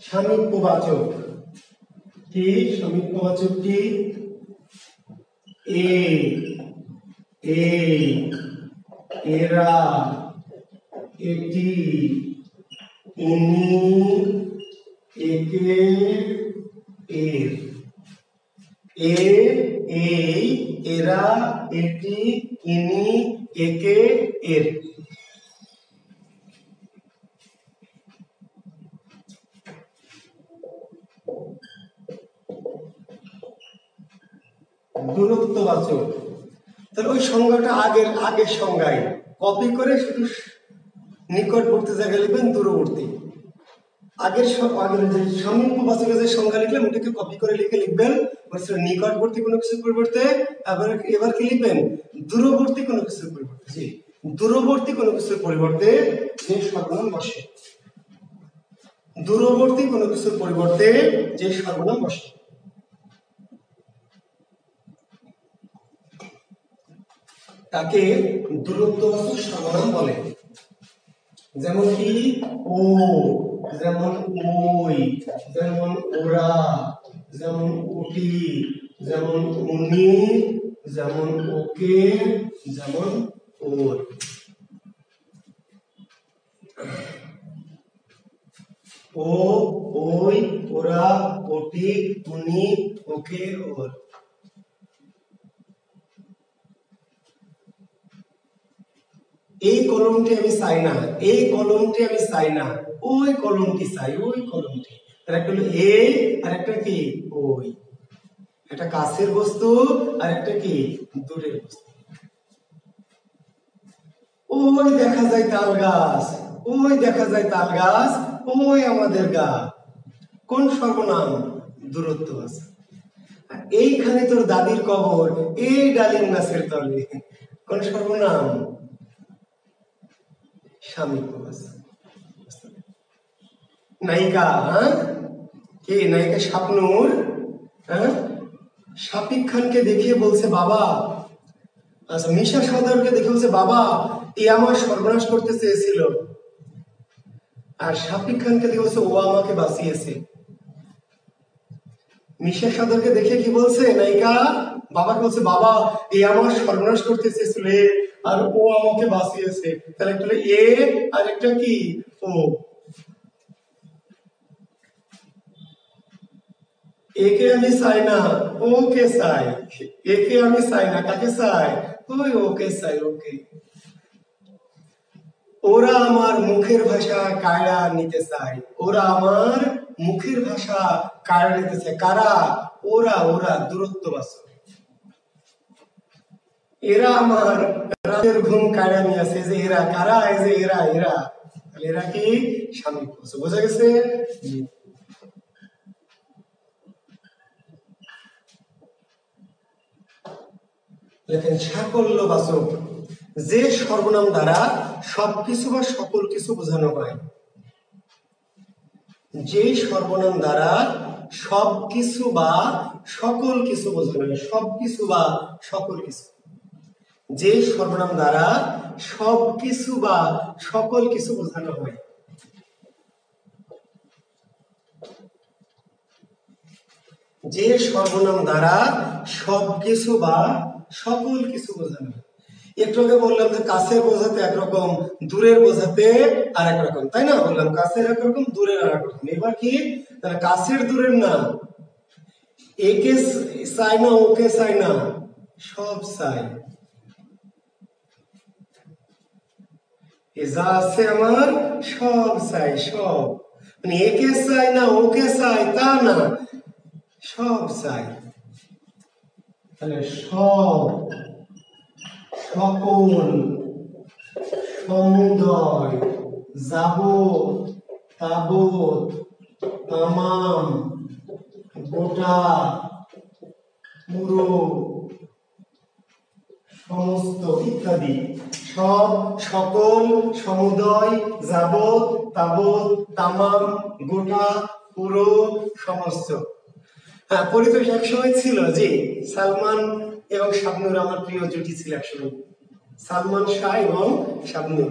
সামীপ্যবাচক কি? সামীপ্যবাচক কি? এ, এই, এরা, এটি, ইনি, একে, এর। এ, এই, এরা, এটি, ইনি, একে, এর। দূরত্ববাচক। তাহলে ওই সংজ্ঞাটা আগের সংজ্ঞায় কপি করে শুধু নিকটবর্তী জায়গায় লিখবেন দূরবর্তী। আগের যে সামীপ্যবাচকের যে সংজ্ঞা লিখলাম ওটাকে কপি করে লিখবেন নিকটবর্তী কোনো কিছুর পরিবর্তে। এবার কি লিখবেন? দূরবর্তী কোনো কিছুর পরিবর্তে। জি, দূরবর্তী কোনো কিছুর পরিবর্তে যে সর্বনাম বসে। দূরবর্তী কোনো কিছুর পরিবর্তে যে সর্বনাম বসে তাকে দূরত্ববাচক সর্বনাম বলে। যেমন কি? ও, যেমন ওই, যেমন ওরা, যেমন ওটি, যেমন উনি, যেমন ওকে, যেমন ওর। ও, ওই, ওরা, ওটি, উনি, ওকে, ওর। এই কলমটি আমি চাই না, এই কলমটি আমি চাই না, ওই কলমটি চাই, ওই কলমটি। আর একটা হলো এই, আর একটা কি? ওই। একটা কাছের বস্তু আর একটা কি? দূরের বস্তু। ওই দেখা যায় তাল গাছ, ওই দেখা যায় তাল গাছ, ওই আমাদের গা। কোন সর্বনাম? দূরত্ব আছে। এইখানে তোর দাদির কবর, এই ডালিম গাছের তলে। কোন সর্বনাম? সামীপ্যবাচক। নায়িকা, হ্যাঁ, কে নায়িকা? শাপনূর। হ্যাঁ, শাকিব খানকে দেখিয়ে বলছে বাবা, আচ্ছা মিশা সওদাগরকে দেখে বলছে বাবা এ আমার সর্বনাশ করতে চেয়েছিল। আর শাকিব খানকে দেখে বলছে ও আমাকে বাঁচিয়েছে। মিশা সদরকে দেখে কি বলছে নায়িকা? বাবাকে বলছে, বাবা এই আমার সর্বনাশ করতে চেয়েছিল আর ও আমাকে বাঁচিয়েছে। তাহলে একটা এ আর একটা কি ও। একে আমি চাই না, ওকে চাই। একে আমি চাই না, কাকে চাই? ওই ওকে চাই, ওকে। ওরা আমার মুখের ভাষা কায়রা নিতে চায়, ওরা আমার মুখের ভাষা কায়রা নিতে চায়। কারা? ওরা, ওরা দূরত্ব বাসক। এরা আমার রাতের ঘুম কায়রা নিয়ে আছে। যে এরা কারা? এই যে এরা, এরা এরা কি স্বামী। বোঝা গেছে? লেখেন সাকল্যবাচক, যে সর্বনাম দ্বারা সবকিছু বা সকল কিছু বোঝানো হয়। যে সর্বনাম দ্বারা সবকিছু বা সকল কিছু বোঝানো হয়। সবকিছু বা সকল কিছু। যে সর্বনাম দ্বারা সবকিছু বা সকল কিছু বোঝানো হয়। যে সর্বনাম দ্বারা সবকিছু বা সকল কিছু বোঝানো হয়। একটু আগে বললাম যে কাছের বোঝাতে একরকম, দূরের বোঝাতে আর একরকম, তাই না? বললাম কাছের একরকম, দূরের আর একরকম। এবার কি? তাহলে কাছের দূরের না, একে চাই না, ওকে চাই না, সব চাই। যা আছে আমার সব চাই, সব। মানে একে চাই না, ওকে চাই তা না, সব চাই। তাহলে সব, সকল, সমুদয়, যাবৎ, তাবৎ, তামাম, গোটা, পুরো, সমস্ত ইত্যাদি। সব, সকল, সমুদয়, যাবৎ, তাবৎ, তামাম, গোটা, পুরো, সমস্ত। হ্যাঁ, পরিতোষ একসময় ছিল যে সালমান এবং শাবনূর আমার প্রিয় জুটি ছিল একসময়। সালমান শাহ এবং শাবনূর।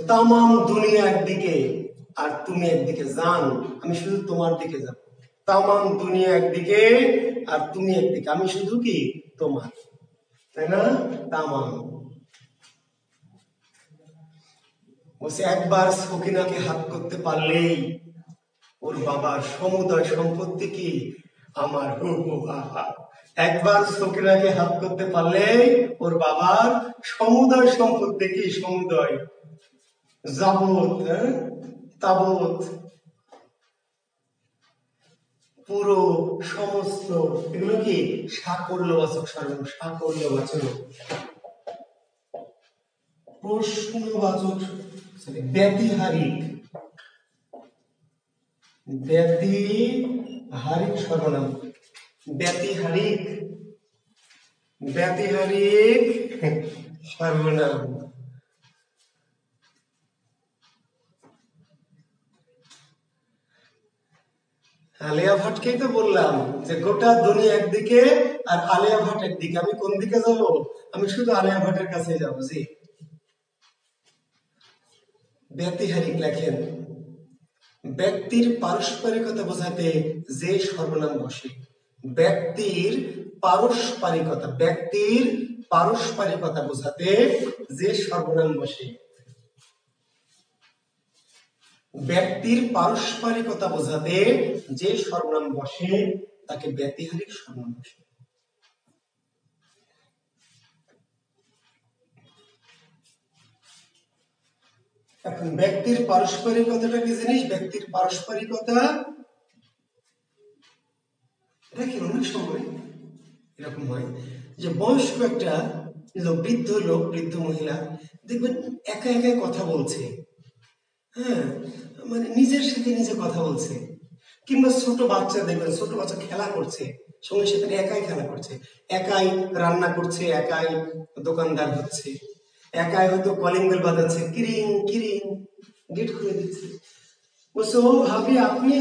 তামাম দুনিয়া একদিকে আর তুমি একদিকে, জান আমি শুধু তোমার দিকে যাব। তামাম দুনিয়া একদিকে আর তুমি একদিকে, আমি শুধু কি তোমার, তাই না? তামাম বলছে একবার সকিনাকে হাত করতে পারলেই ওর বাবার সমুদয় সম্পত্তি কি আমার। একবার সকিনাকে হাত করতে পারলেই ওর বাবার সমুদয় সম্পত্তি কি, সমুদয়, যাবৎ, তাবৎ, পুরো, সমস্ত, এগুলো কি সাকল্যবাচক সর্বনাম। সাকল্যবাচক, প্রশ্নবাচক, ব্যতিহারিক, ব্যতিহারিক সর্বনাম। ব্যতিহারিক, ব্যতিহারিক সর্বনাম। আলিয়া ভাটকেই তো বললাম যে গোটা দুনিয়া একদিকে আর আলিয়া ভাট একদিকে, আমি কোন দিকে যাব? আমি শুধু আলিয়া ভাটের কাছে যাবো। জি, ব্যতিহারিক লেখেন ব্যক্তির পারস্পরিকতা বোঝাতে যে সর্বনাম বসে। ব্যক্তির পারস্পরিকতা, ব্যক্তির পারস্পরিকতা বোঝাতে যে সর্বনাম বসে। ব্যক্তির পারস্পরিকতা বোঝাতে যে সর্বনাম বসে তাকে ব্যতিহারিক সর্বনাম বসে। এখন ব্যক্তির পারস্পরিকতাটা কি জিনিস? ব্যক্তির পারস্পরিকতা দেখেন অনেক সময় এরকম হয় যে বয়স্ক একটা লোক, বৃদ্ধ লোক, বৃদ্ধ মহিলা দেখবেন একা একাই কথা বলছে। হ্যাঁ, মানে নিজের সাথে নিজে কথা বলছে। কিংবা ছোট বাচ্চা দেখবেন, ছোট বাচ্চা খেলা করছে, সঙ্গে সাথে একাই খেলা করছে, একাই রান্না করছে, একাই দোকানদার হচ্ছে, একাই হয়তো কলিং বেল বাজাচ্ছে, কিরিং কিরিং, গেট খুলে দিচ্ছে। বলছে ও ভাবি আপনি?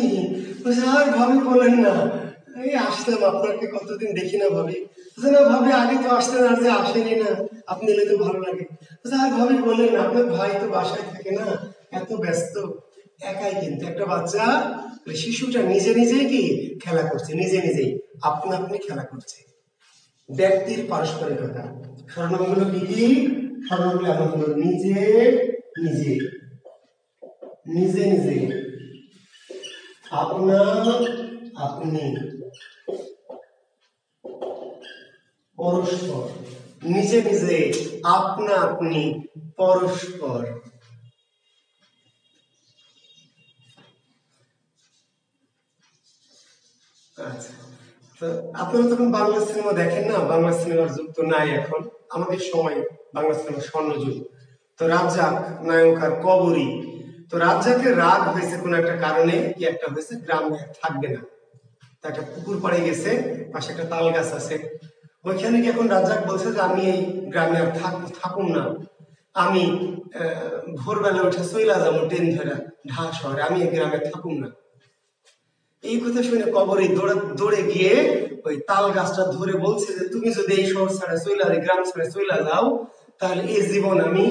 বলছে আর ভাবি বলেন না, এই আসলাম, আপনাকে কতদিন দেখি না ভাবি। বলছে না ভাবি আগে তো আসতেন, আর যে আসেনি না, আপনি এলে তো ভালো লাগে। বলছে আর ভাবি বলেন না, আপনার ভাই তো বাসায় থাকে না, এত ব্যস্ত, একাই, কিন্তু একটা বাচ্চা শিশুটা নিজে নিজেই কি খেলা করছে, নিজে নিজেই আপনা আপনি খেলা করছে। ব্যক্তির পারস্পরিকতা সর্বনামগুলো কি কি? সর্বনামগুলো এমন হলো নিজে নিজে, নিজে নিজে, আপনা আপনি, পরস্পর, নিজে নিজে, আপনা আপনি, পরস্পর। আচ্ছা, তো আপনারা তখন বাংলা সিনেমা দেখেন না? বাংলা সিনেমার যুগ তো নাই এখন, আমাদের সময় বাংলা সিনেমার স্বর্ণযুগ। তো রাজ্জাক নায়ক আর কবরী, তো রাজ্জাকের রাগ হয়েছে কোন একটা কারণে, কি একটা হয়েছে, গ্রামে থাকবে না, তা একটা পুকুর পাড়ে গেছে, পাশে একটা তাল গাছ আছে, ওইখানে কি এখন রাজ্জাক বলছে যে আমি এই গ্রামে আর থাকুম না, আমি ভোরবেলা উঠে চইলা যাবো ট্রেন ধরে ঢাকা শহরে, আমি এই গ্রামে থাকুম না। এই কথা শুনে কবরী দৌড়ে গিয়ে ওই তাল গাছটা ধরে বলছে যে তুমি যদি এই শহর ছাড়া চইলা, গ্রাম ছাড়া চইলা যাও, তাহলে এই জীবন আমি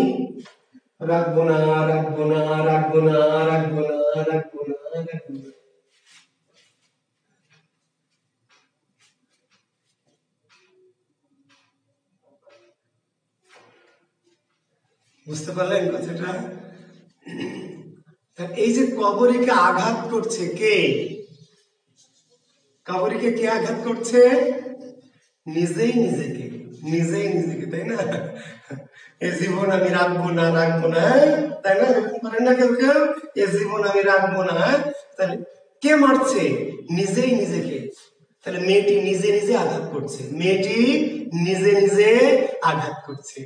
রাখবো না, রাখবো না, রাখবো না, রাখবো না, রাখবো না, রাখবো না। বুঝতে পারলেন কথাটা? এই যে কবরীকে আঘাত করছে কে? কবরীকে কে আঘাত করছে? নিজেই নিজেকে, নিজেই নিজেকে, তাই না? এই জীবন আমি রাখবো না, রাখবো না, তাই না? এরকম করেন না কেউ কেউ, এই জীবন আমি রাখবো না। তাহলে কে মারছে? নিজেই নিজেকে। তাহলে মেয়েটি নিজে নিজে আঘাত করছে, মেয়েটি নিজে নিজে আঘাত করছে।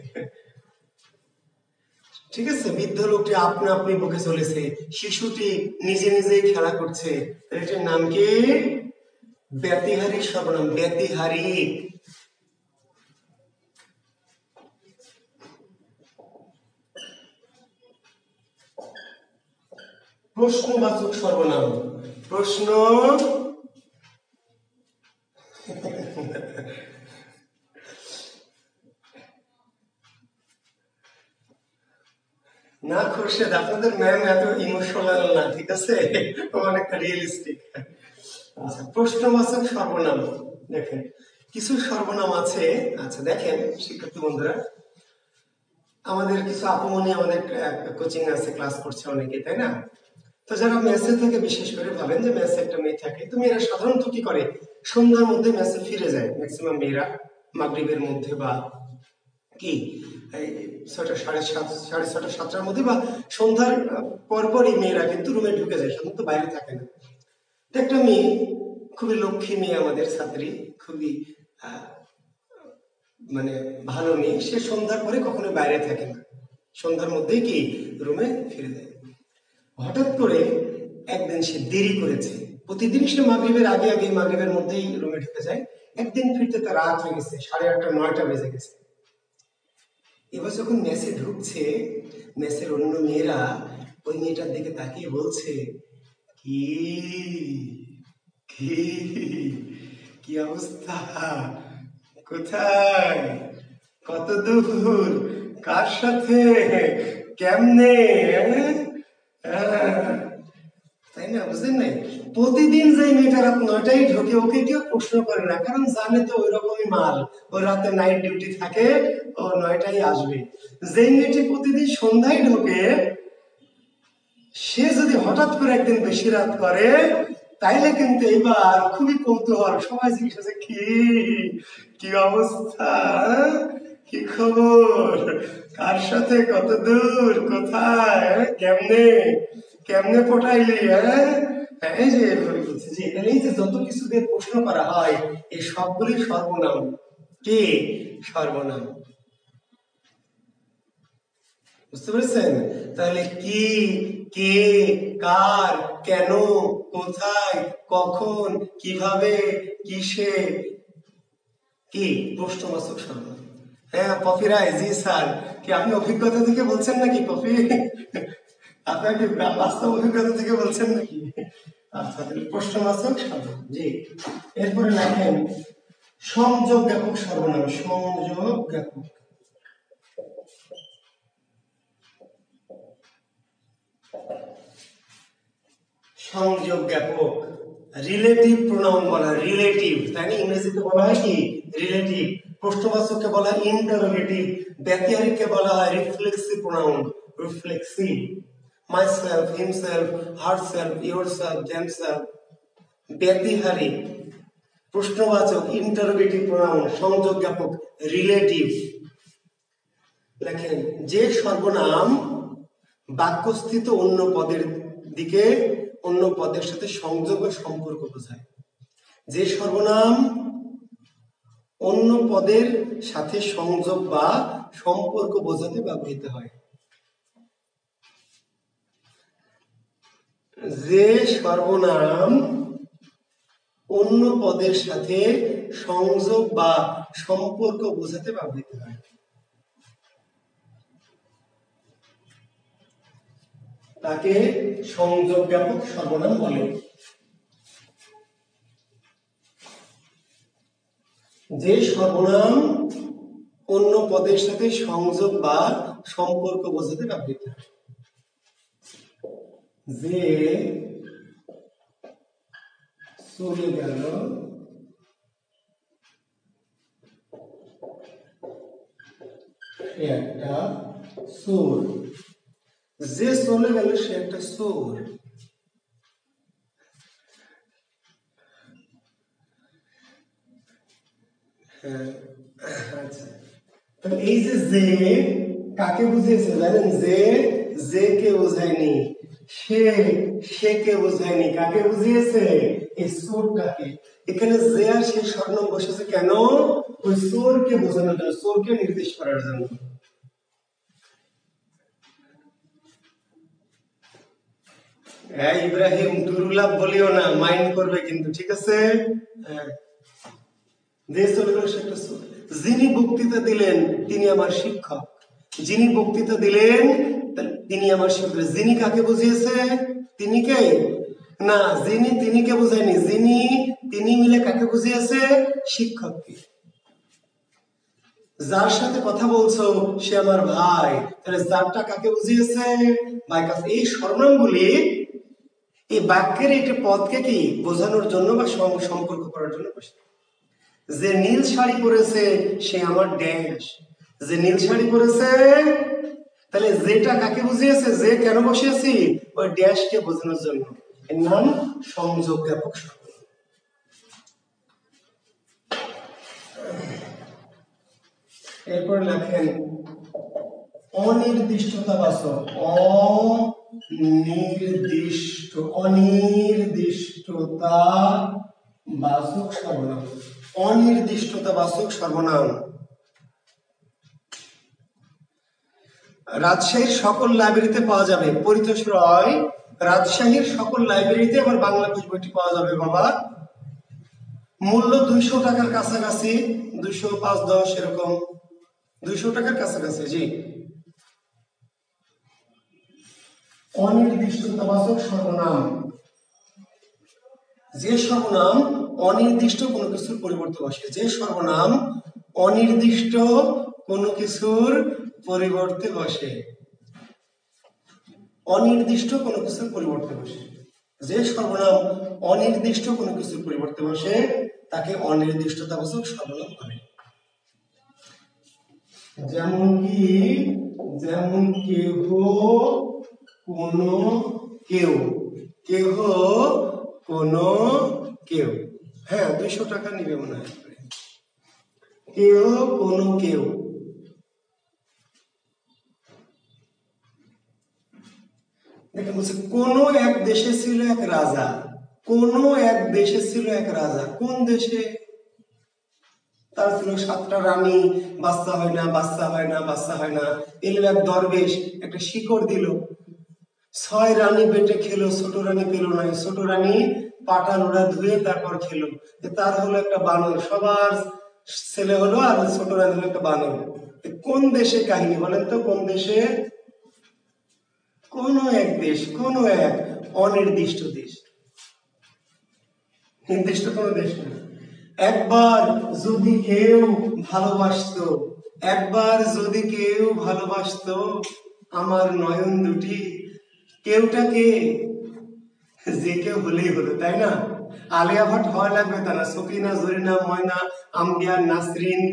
ঠিক আছে, বৃদ্ধ লোকটি আপনা আপনি বকে চলেছে, শিশুটি নিজে নিজেই খেলা করছে, এটার নাম কি? ব্যতিহারী সর্বনাম, ব্যতিহারী। প্রশ্নবাচক সর্বনাম, প্রশ্ন না খুরশেদ, আপনাদের ম্যাম এত ইমোশনাল না, ঠিক আছে, অনেকটা রিয়েলিস্টিক। আচ্ছা, প্রশ্নবাচক সর্বনাম দেখেন, কিছু সর্বনাম আছে। আচ্ছা দেখেন শিক্ষার্থী বন্ধুরা, আমাদের কিছু আপুমনি আমাদের কোচিং আছে, ক্লাস করছে অনেকে, তাই না? তো যারা মেসে থেকে, বিশেষ করে ভাবেন যে মেসে একটা মেয়ে থাকে, তো মেয়েরা সাধারণত কি করে, সন্ধ্যার মধ্যে মেসে ফিরে যায়, ম্যাক্সিমাম মেয়েরা মাগরিবের মধ্যে বা কি এই 6টা, 7:30, 6:30, 7টার মধ্যে বা সন্ধ্যার পরপরই মেয়েরা কিন্তু রুমে ঢুকে যায়, সাধারণত বাইরে থাকে না। তো একটা মেয়ে, খুবই লক্ষ্মী মেয়ে, আমাদের ছাত্রী, খুবই মানে ভালো মেয়ে, সে সন্ধ্যার পরে কখনো বাইরে থাকে না, সন্ধ্যার মধ্যেই কি রুমে ফিরে যায়। হঠাৎ করে একদিন সে দেরি করেছে, প্রতিদিন সে মাগরিবের আগে আগে, মাগরিবের মধ্যেই রুমে ঢুকে যায়, একদিন ফিরতে তার রাত হয়ে গেছে, 8:30, 9টা বেজে গেছে। এবার যখন মেসে ঢুকছে, মেসের অন্য মেয়েরা ওই মেয়েটার দিকে তাকিয়ে বলছে, কি কি কি অবস্থা, কোথায়, কত দূর, কার সাথে, কেমনে, তাই না? বুঝলেন নাই? প্রতিদিন যে মেয়েটা রাত 9টায় ঢোকে, ওকে কেউ প্রশ্ন করে না, কারণ জানে তো ওই রকমই মাল, ওর রাতে নাইট ডিউটি থাকে, ও 9টায় আসবে। যে মেয়েটি প্রতিদিন সন্ধ্যায় ঢোকে, সে যদি হঠাৎ করে একদিন বেশি রাত করে, তাইলে কিন্তু এবার খুবই কৌতূহল, সবাই জিজ্ঞেস করছে, কি কি অবস্থা, কি খবর, কার সাথে, কত দূর, কোথায়, কেমনে কেমনে পটাইলি, এই যে এভাবে বলছে যে এই যে যত কিছু দিয়ে প্রশ্ন করা হয়, এই সবগুলি সর্বনাম। কি সর্বনাম? বুঝতে পেরেছেন? তাহলে কি, কে, কার, কেন, কোথায়, কখন, কিভাবে, কিসে, কি প্রশ্নবাচক সর্বনাম। হ্যাঁ পপি রায়, জি স্যার। কি আপনি অভিজ্ঞতা থেকে বলছেন নাকি পপি? আপনাকে বাস্তব অভিজ্ঞতা থেকে বলছেন নাকি? আচ্ছা, প্রশ্নবাচক সর্বনাম, জি। এরপরে লেখেন সংযোগ জ্ঞাপক সর্বনাম, সংযোগ জ্ঞাপক। সংযোগ জ্ঞাপক রিলেটিভ প্রোনাউন বলা হয়, রিলেটিভ, তাই না? ইংরেজিতে বলা হয় কি রিলেটিভ। প্রশ্নবাচককে বলা হয় ইন্টারোগেটিভ, ব্যতিহারিককে বলা হয় reflexive pronoun, reflexive. Myself, himself, herself, yourself, themselves. ব্যতিহারিক প্রশ্নবাচক ইন্টারোগেটিভ প্রোনাউন, সংযোগ জ্ঞাপক রিলেটিভ। লেখেন যে সর্বনাম বাক্যস্থিত অন্য পদের দিকে অন্য পদের সাথে সংযোগ ও সম্পর্ক বোঝায়। যে সর্বনাম অন্য পদের সাথে সংযোগ বা সম্পর্ক বোঝাতে ব্যবহৃত হয়। যে সর্বনাম অন্য পদের সাথে সংযোগ বা সম্পর্ক বোঝাতে ব্যবহৃত হয় তাকে সংযোগ জ্ঞাপক সর্বনাম বলে। যে সর্বনাম অন্য পদের সাথে সংযোগ বা সম্পর্ক বোঝাতে ব্যবহৃত হয়। যে চলে গেল, একটা চোর। যে চলে গেল সে একটা চোর। আচ্ছা, তাহলে এই যে কাকে বুঝিয়েছে জানেন? যে কে বোঝায়নি, সে কে বোঝায়নি, কাকে বুঝিয়েছে? এই চোরটাকে। এখানে যে আর সে স্বর্ণম বসেছে কেন? ওই চোরকে বোঝানোর জন্য, চোরকে নির্দেশ করার জন্য। ইব্রাহিম দুর্লভ বলিও না, মাইন্ড করবে কিন্তু, ঠিক আছে? যে চলে গেল সে একটা চোর। যিনি বক্তৃতা দিলেন তিনি আমার শিক্ষক। যিনি বক্তৃতা দিলেন তিনি আমার শিক্ষক। যিনি কাকে বুঝিয়েছে? তিনি কে? না, যিনি তিনিকে বুঝায়নি। যিনি তিনি মিলে কাকে বুঝিয়েছে? শিক্ষককে। যার সাথে কথা বলছো সে আমার ভাই, তাহলে যারটা কাকে বুঝিয়েছে? ভাই কাছে। এই সর্বনামগুলি এই বাক্যের একটি পদকে কি বোঝানোর জন্য বা সম্পর্ক করার জন্য বসে। যে নীল শাড়ি পরেছে সে আমার ড্যাশ। যে নীল শাড়ি পরেছে, তাহলে যেটা কাকে বুঝিয়েছে? যে কেন বসিয়েছি? ওই ড্যাশকে বোঝানোর জন্য। এর নাম সংযোগ জ্ঞাপক সর্বনাম। এরপর লেখেন অনির্দিষ্টতাবাচক, অনির্দিষ্টতাবাচক সর্বনাম। অনির্দিষ্টতাবাচক সর্বনাম রাজশাহীর সকল লাইব্রেরিতে পাওয়া যাবে। পরিতোষ রয়, রাজশাহীর সকল লাইব্রেরিতে আমার বাংলা কোষ বইটি পাওয়া যাবে বাবা। মূল্য 200 টাকার কাছাকাছি, 200, 5, 10 এরকম, 200 টাকার কাছাকাছি। জি। অনির্দিষ্টতাবাচক সর্বনাম যে সর্বনাম অনির্দিষ্ট কোনো কিছুর পরিবর্তে বসে। যে সর্বনাম অনির্দিষ্ট কোনো কিছুর পরিবর্তে বসে। অনির্দিষ্ট কোনো কিছুর পরিবর্তে বসে। যে সর্বনাম অনির্দিষ্ট কোনো কিছুর পরিবর্তে বসে তাকে অনির্দিষ্টতাবাচক সর্বনাম বলে। যেমন কেহ, কোনো, কেউ। কেহ, কোনো, কেউ। হ্যাঁ, 200 টাকা নিবে মনে হয়। কেহ, কোনো, কেউ। দেখেন বলছে কোন এক দেশে ছিল এক রাজা। কোন এক দেশে ছিল এক রাজা। কোন দেশে? তার ছিল 7টা রানী। বাচ্চা হয় না, বাচ্চা হয় না, বাচ্চা হয় না। এলো এক দরবেশ, একটা শিকড় দিল। 6 রানী বেটে খেলো, ছোট রানী পেল না। ছোট রানী পাটা লোড়া ধুয়ে তারপর খেলো। তার হলো একটা বানর। সবার ছেলে হলো আর ছোট রানী হলো একটা বানর। কোন দেশে কাহিনী বলেন তো? কোন দেশে? কোন এক দেশ, কোন এক অনির্দিষ্ট দেশ, নির্দিষ্ট কোন দেশ না। একবার যদি কেউ ভালোবাসতো, একবার যদি কেউ ভালোবাসতো আমার নয়ন দুটি, কেউটা কে? যে কেউ হলেই হলো, তাই না? আলিয়া ভাট হওয়া লাগবে তা না, সকিনা, জরিনা, ময়না, আম্বিয়া, নাসরিন,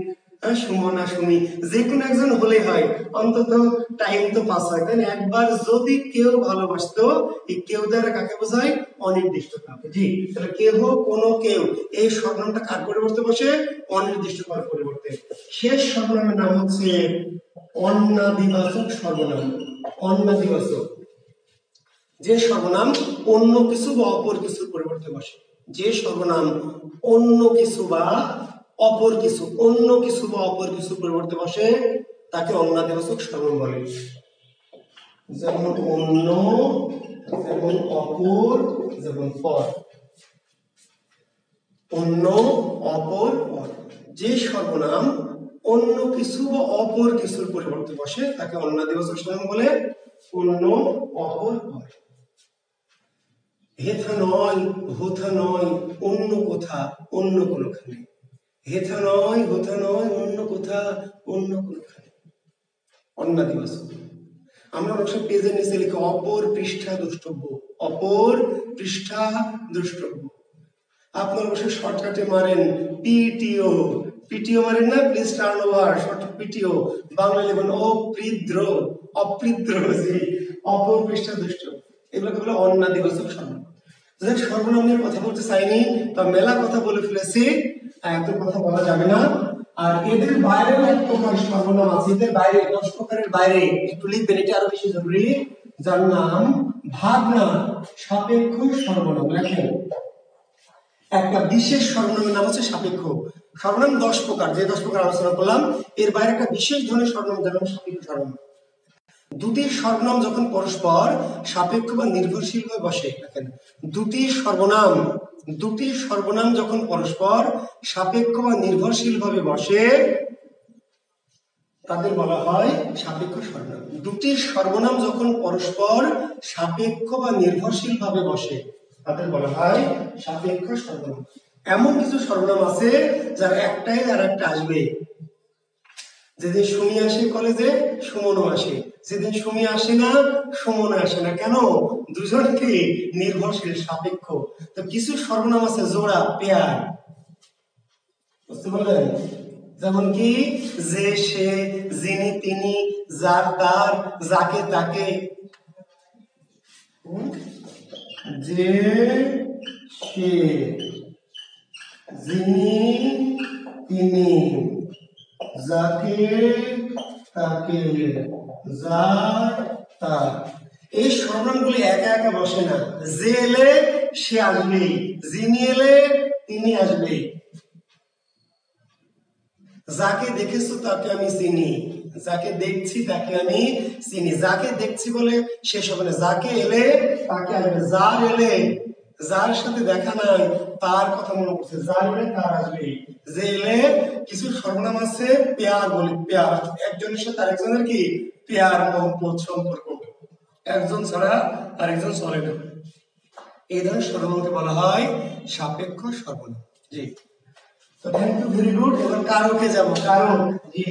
সুমনা, সুমি, যে কোনো একজন হলেই হয়, অন্তত টাইম তো পাস হয়, তাই না? একবার যদি কেউ ভালোবাসতো, এই কেউ দ্বারা কাকে বোঝায়? অনির্দিষ্ট কাউকে। জি, তাহলে কেহ, কোনো, কেউ, এই সর্বনামটা কার পরিবর্তে বসে? অনির্দিষ্ট কার পরিবর্তে। শেষ সর্বনামের নাম হচ্ছে অন্নাদিবাচক সর্বনাম। অন্নাদিবাচক, যে সর্বনাম অন্য কিছু বা অপর কিছুর পরিবর্তে বসে। যে সর্বনাম অন্য কিছু বা অপর কিছু, অন্য কিছু বা অপর কিছুর পরিবর্তে বসে তাকে অন্নাদিবাচক সর্বনাম বলে। যেমন অন্য, যেমন অপর, যেমন পর। অন্য, অপর, পর। যে সর্বনাম অন্য কিছু বা অপর কিছুর পরিবর্তে বসে তাকে অন্নাদিবাচক সর্বনাম বলে। অন্য, অপর, পর। হেথা নয়, হোথা নয়, অন্য কোথা, অন্য কোনখানে। হেথা নয়, হোথা নয়, অন্য কোথা, অন্য কোনখানে। অন্নাদিবাচক। আমরা অবশ্য পেজের নিচে লিখি অপর পৃষ্ঠা দ্রষ্টব্য, অপর পৃষ্ঠা দ্রষ্টব্য। আপনার অবশ্য শর্টকাটে মারেন পিটিও, পিটিও মারেন না, please turn over, short পিটিও। Bangla লিখুন অপ্রিদ্র, অপ্রিদ্র, জি, অপর পৃষ্ঠা দ্রষ্টব্য। এগুলোকে বলে অন্নাদিবাচক সর্বনাম। সর্বনাম নিয়ে কথা বলতে চাইনি, তা মেলা কথা বলে ফেলেছি, এত কথা বলা যাবে না। আর এদের বাইরেও এক প্রকার সর্বনাম আছে, এদের বাইরে 10 প্রকারের বাইরে একটু লিখবেন, এটা আরো বেশি জরুরি, যার নাম ভাবনা সাপেক্ষ সর্বনাম। লেখেন, একটা বিশেষ সর্বনামের নাম হচ্ছে সাপেক্ষ সর্বনাম। 10 প্রকার, যে 10 প্রকার আলোচনা করলাম, এর বাইরে একটা বিশেষ ধরনের সর্বনাম, যার নাম সাপেক্ষ সর্বনাম। দুটি সর্বনাম যখন পরস্পর সাপেক্ষ বা নির্ভরশীল ভাবে বসে, দেখেন, দুটি সর্বনাম যখন পরস্পর সাপেক্ষ বা নির্ভরশীল ভাবে বসে তাদের বলা হয় সাপেক্ষ সর্বনাম। দুটি সর্বনাম যখন পরস্পর সাপেক্ষ বা নির্ভরশীল ভাবে বসে তাদের বলা হয় সাপেক্ষ সর্বনাম। এমন কিছু সর্বনাম আছে যার একটাই আর একটা আসবে। যেদিন সুমি আসে কলেজে, সুমনও আসে। যেদিন সুমি আসে না, সুমনও আসে না। কেন? দুজনকে নির্ভরশীল, সাপেক্ষ। তো কিছু সর্বনাম আছে জোড়া, পেয়ার, বুঝতে পারলেন? যেমন কি যে, সে, যিনি, তিনি, যার, তার, যাকে, তাকে। যে, সে, যিনি, তিনি, যাকে, তাকে, যার, তার। এই সর্বনামগুলি একা একা বসে না। যে এলে সে আসবে, যিনি এলে তিনি আসবে। যাকে দেখেছো তাকে আমি চিনি, যাকে দেখছি তাকে আমি চিনি। যাকে দেখছি বলে শেষ হবে না, যাকে এলে তাকে আসবে। যার এলে, যার সাথে দেখা নাই তার কথা মনে পড়ছে, যার এলে তার আসবে। যে এলে, কিছু সর্বনাম আছে পেয়ার বলি, পেয়ার, একজনের সাথে আরেকজনের কি পেয়ার, মহব্বত, সম্পর্ক, একজন ছাড়া আরেকজন চলে না। এই ধরনের সর্বনামকে বলা হয় সাপেক্ষ সর্বনাম। জি, তো থ্যাংক ইউ, ভেরি গুড। এবার কারকে যাব। কারক, জি।